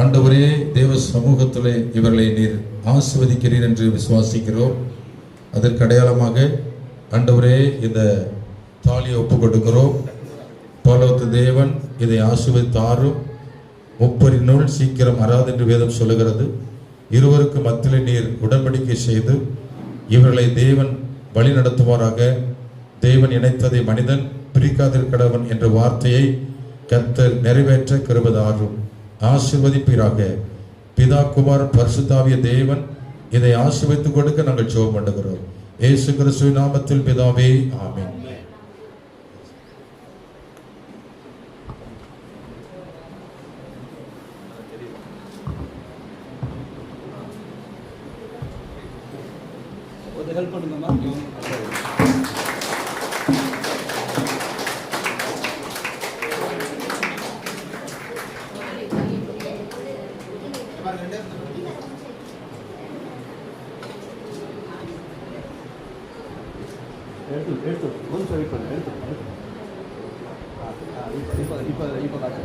ஆண்டவரே, தேவ சமூகத்திலே இவர்களை நீர் ஆசீர்வதிக்கிறீர் என்று விசுவாசிக்கிறோம். அதற்கு அடையாளமாக ஆண்டவரே, இந்த தாலியை ஒப்புக் கொடுக்கிறோம். பரலோக தேவன் இதை ஆசீர்வதித்தாரும். முப்பரினுள் சீக்கிரம் அறாது என்று வேதம் சொல்லுகிறது. இருவருக்கு மத்தியிலே நீர் உடன்படிக்கை செய்து இவர்களை தேவன் வழி நடத்துவாராக. தேவன் இணைத்ததை மனிதன் பிரிக்காதிருக்கிறவன் என்ற வார்த்தையை கர்த்தர் நிறைவேற்ற கிருபைதாரும். ஆசீர்வதிப்பீராக. பிதா, குமார், பரிசுத்தாவிய தேவன் இதை ஆசீர்வதித்துக் கொடுக்க நாங்கள் ஜெபம் பண்ணுகிறோம். இயேசு கிறிஸ்துவின் நாமத்தில் பிதாவே, ஆமென். ஹெல்ப் பண்ணுங்கம்மா. எடுத்து கொஞ்சம் வெயிட் பண்ணு. எடுத்து இப்போ காட்டு.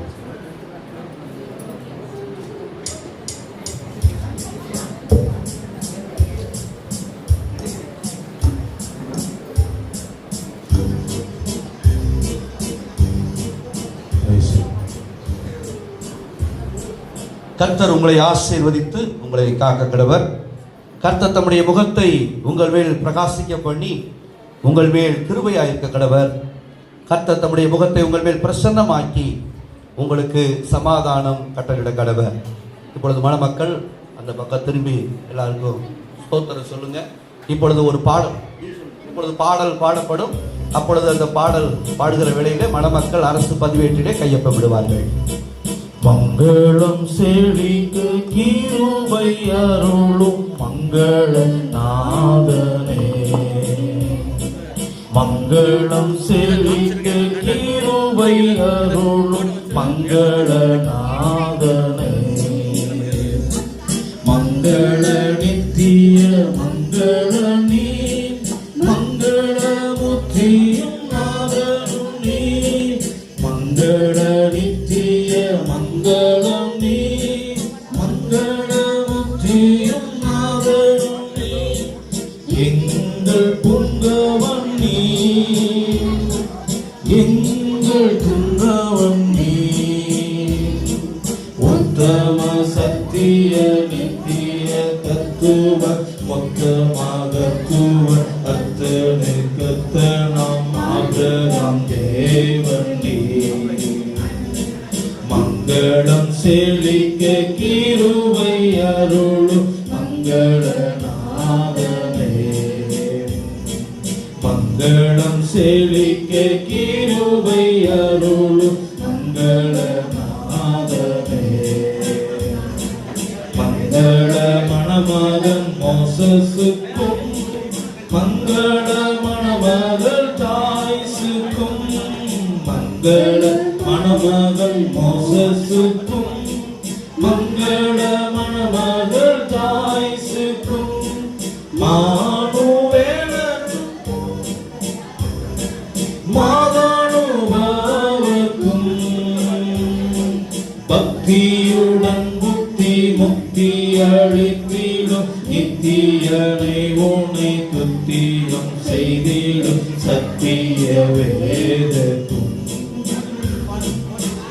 கர்த்தர் உங்களை ஆசீர்வதித்து உங்களை காக்க கடவர். கர்த்தர் தம்முடைய முகத்தை உங்கள் மேல் பிரகாசிக்க பண்ணி உங்கள் மேல் கிருபையாயிருக்க கடவர். கர்த்தர் தம்முடைய முகத்தை உங்கள் மேல் பிரசன்னமாக்கி உங்களுக்கு சமாதானம் கட்டளிட கடவர். இப்பொழுது மணமக்கள் அந்த பக்கம் திரும்பி எல்லாருக்கும் ஸ்தோத்திரம் சொல்லுங்க. இப்பொழுது ஒரு பாடல் பாடப்படும். அப்பொழுது அந்த பாடல் பாடுகிற வேளையிலே மணமக்கள் அரசு பதிவேட்டிலே கையொப்பமிடுவார்கள். மங்களம் செழிக்க கிருபை அருளும் மங்கள நாதனே. மங்களம் செழிக்க கிருபை அருளும் மங்கள நாதனே. மங்கள நித்திய மங்கள நீ மங்கள முத்தியும் நாதனும் நீ. மங்கள நித்திய மங்களம் நீ மங்கள முத்தியும் நாதனும் நீ. எங்கள் புங்கவன் நீ எங்கள் துங்கவன் நீ. உத்தம சத்திய நித்திய தத்துவ மொத்தமாகத்துவ அத்தனை கத்தனம் ஆபிரகாம் தேவன் நீ. மங்களம் செழிக்க கிருபை அருளும் மங்கள நாதனே. மங்களம் செழிக்க கிருபை அருளும் மங்கள நாதனே. மங்கள மணமகன் மோசஸுக்கும் மங்கள மணமகள் தாய்சுக்கும். மங்கள மணமகள் மோசஸுக்கும் மங்கள மணமகள் தாய்சுக்கும். மாதானுபவக்கும் பக்தியுடன் புத்தி முக்தி அளித்திடும் நித்தியனை உன்னை துத்தியம் செய்திடும் சத்திய வேதக்கும்.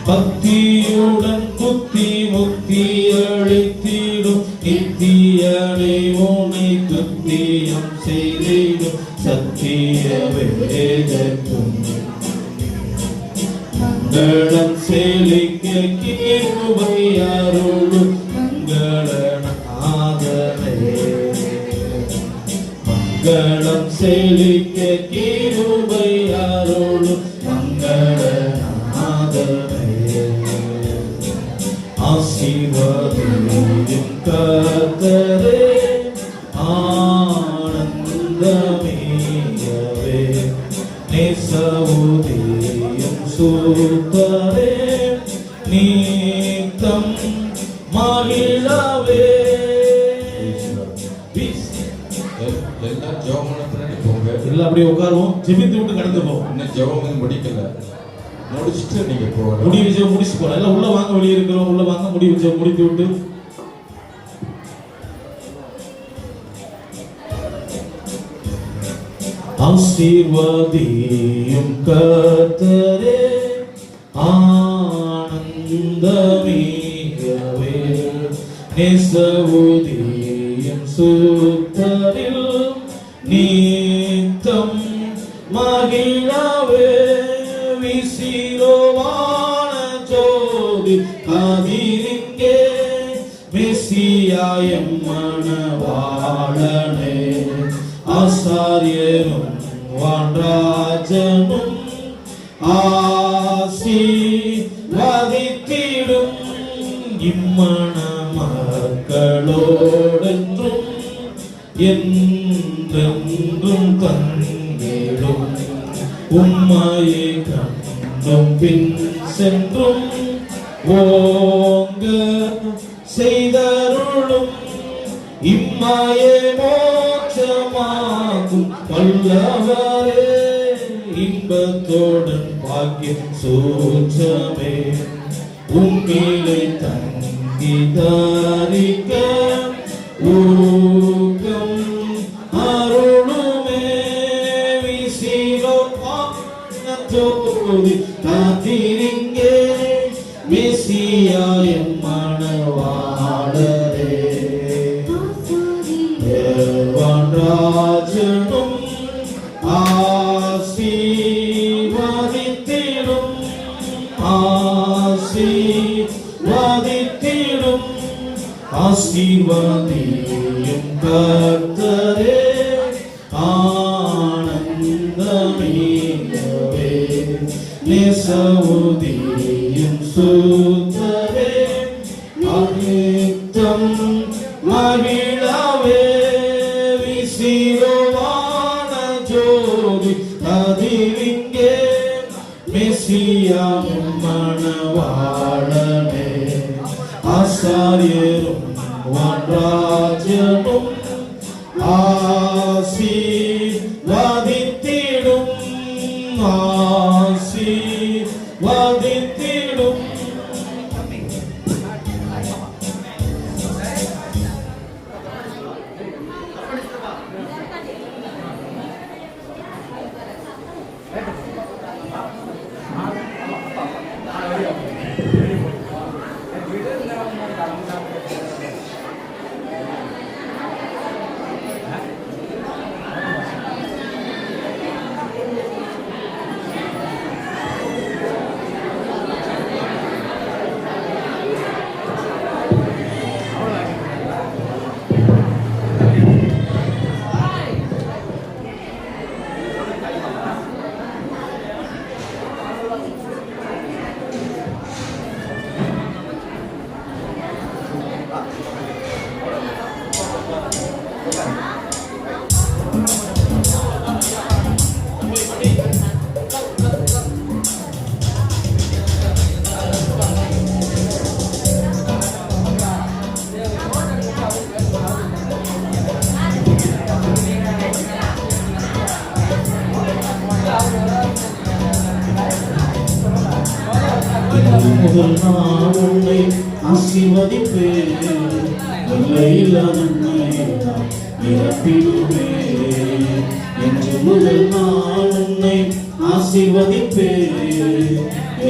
பக்தியுடன் புத்தி முக்தி அளித்திடும் நித்தியனை உன்னை துத்தியம் செய்திடும் சத்திய வேதக்கும். மங்களம் செழிக்க கிருபை அருளும் மங்கள நாதனே. மங்களம் செழிக்க கிருபை அருளும் மங்கள நாதனே. ஆசீர்வாதம் கர்த்தரே ஆனந்தமேயவே. நேசவுதேயம் சூத்தரே நீத்தம் மகிழவே. எல்லாம் ஜெபம் பண்ண பின்னாடி போங்க. எல்லாம் அப்படியே உட்காருவோம். ஜெபித்து விட்டு கடந்து போவோம். இன்னும் ஜெபம் முடிக்கல. முடிச்சுட்டு நீங்க போகலாம். முடிவு ஜெபம் முடிச்சு போலாம். எல்லாம் உள்ள வாங்க, வெளியே இருக்கிறோம் உள்ள வாங்க. முடிவு ஜெபம் முடித்து விட்டு ஆசீர்வதியும் கர்த்தரே ஆனந்தமிகவே நேசவுதியும் சுத்தரில் நித்தம் மகிழவே விசிரோவான ஜோதி கதிரிங்கே மெசியாயம் மணவாளனே ஆசாரியரும் வான்ராஜனும் ஆசீர்வதித்திடும் இம்மண மக்களோடென்றும் என்றென்றும் தங்கிடும் உம்மையை கண்டும் பின் சென்றும் ஓங்க செய்தருளும் இம்மாயே மோட்சமாகும் வல்லவரே இன்பத்தோடன் பாக்கியம் சூட்சமே உம்மிலை தங்கி தாரிக்க ஊக்கம் அருளுமே விசிரோ ஜோதி காத்திரிங்கே மெசியாயம் மணவாளரே தேவராஜனும் ஆசீர்வதித்திடும் ஆசீர்வதித்திடும் ஆசீர்வதியும் கர்த்தரே ஆனந்தமிகவே நேசவுதியும் சுத்தரே அனித்தம் மகிழவே விசிரோவான ஜோதி கதிரிங்கே மெசியாவும் மணவாளனே ஆசாரியரும் வான்ராஜனும் ஆசீர்வதித்திடும் ஆசீர்வதித்திடும் முதல் நான் உன்னை ஆசீர்வதிப்பேன் எல்லையில்லா நன்மையை நான் நிரப்பிடுவேன் என்று முதல் நான் உன்னை ஆசீர்வதிப்பேன்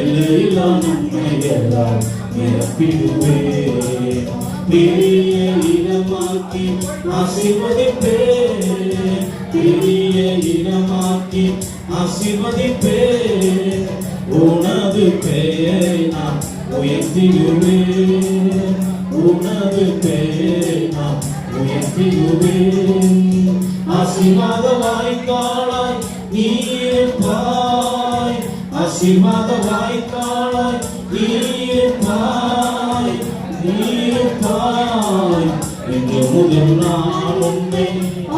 எல்லையில்லா நன்மைகளால் நிரப்பிடுவேன் பெரிய இடமாக்கி ஆசீர்வதிப்பேன் பெரிய இடமாக்கி ஆசீர்வதிப்பேன் உனது பெயரை நான் உயர்த்திடுவேன் உனது பெயரை நான் உயர்த்திடுவேன் ஆசீர்வாத வாய்க்காலாய் நீருப்பாய் ஆசீர்வாத வாய்க்காலாய் நீருப்பாய் நீருப்பாய் என்று முதல் நான் உன்னை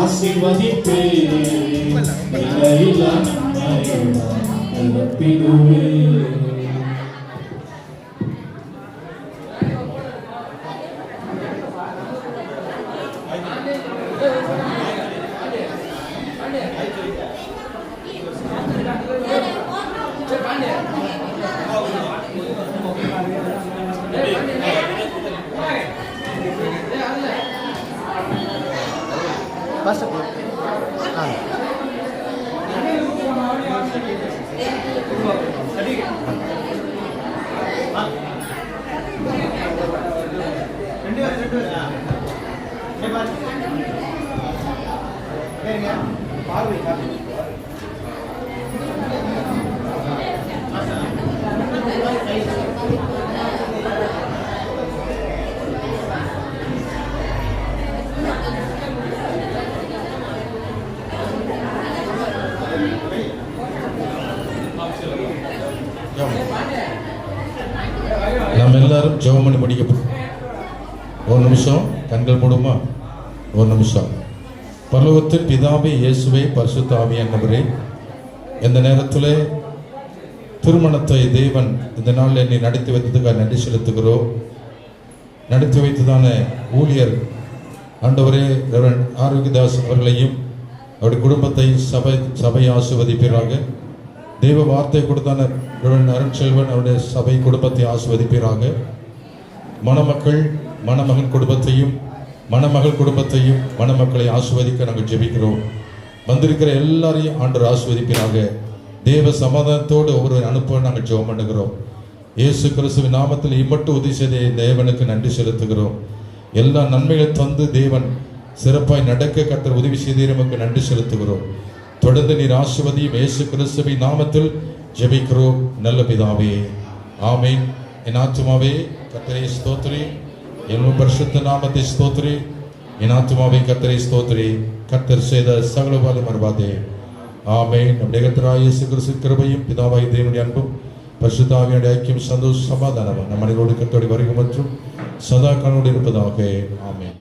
ஆசீர்வதிப்பேன் இல்லையில்லா நன்மைகளால் நிரப்பிடுவேன். Hãy subscribe cho kênh Ghiền Mì Gõ để không bỏ lỡ những video hấp dẫn. நாம் எல்லாரும் ஜெபம் பண்ணி முடிக்க ஒரு நிமிஷம், கண்கள் மூடுமா? ஒரு நிமிஷம். பரலோகத்தின் பிதாவே, இயேசுவே, பரிசுத்த ஆவியானவரே, இந்த நேரத்தில் திருமணத்தை தேவன் இந்த நாளில் என்னை நடத்தி வைத்ததுக்காக நன்றி செலுத்துகிறோம். நடத்தி வைத்ததான ஊழியர் ஆண்டவரே ரெவரண்ட் ஆரோக்கியதாஸ் அவர்களையும் அவருடைய குடும்பத்தை சபை ஆசீர்வதிப்பீராக. தெய்வ வார்த்தை கொடுத்தான ரெவரண்ட் அருண்செல்வன் அவருடைய சபை குடும்பத்தை ஆசீர்வதிப்பீராக. மணமக்கள் மணமகன் குடும்பத்தையும் மணமகள் குடும்பத்தையும் மணமக்களை ஆசீர்வதிக்க நாங்கள் ஜெபிக்கிறோம். வந்திருக்கிற எல்லாரையும் ஆண்டவர் ஆசீர்வதிப்பீராக. தேவ சமாதானத்தோடு ஒவ்வொரு அனுப்ப நாங்கள் ஜெபம் பண்ணுகிறோம். இயேசு கிறிஸ்துவின் நாமத்தில் இம்மட்டு உதவி செய்த தேவனுக்கு நன்றி செலுத்துகிறோம். எல்லா நன்மைகளை தந்து தேவன் சிறப்பாய் நடக்க கர்த்தர் உதவி செய்த நமக்கு நன்றி செலுத்துகிறோம். தொடர்ந்து நீர் ஆசீர்வதியும் இயேசு கிறிஸ்துவின் நாமத்தில் ஜெபிக்கிறோம் நல்ல பிதாவே, ஆமென். என் ஆத்துமாவே கர்த்தரை ஸ்தோத்திரி, என் பரிசுத்த நாமத்தை ஸ்தோத்திரி. என் ஆத்துமாவே கர்த்தரை ஸ்தோத்திரி, கர்த்தர் செய்த சகல பாதை மறவாதே. ஆமென். நம்முடைய கர்த்தராகிய இயேசு கிறிஸ்து கிருபையும் பிதாவாகிய தேவனுடைய அன்பும் பரிசுத்த ஆவியானுடைய ஐக்கியம் சந்தோஷ சமாதானம் நம் அனைவரோடு கர்த்தருடைய வருகை மற்றும் சதா காலோடு இருப்பதாக. ஆமென்.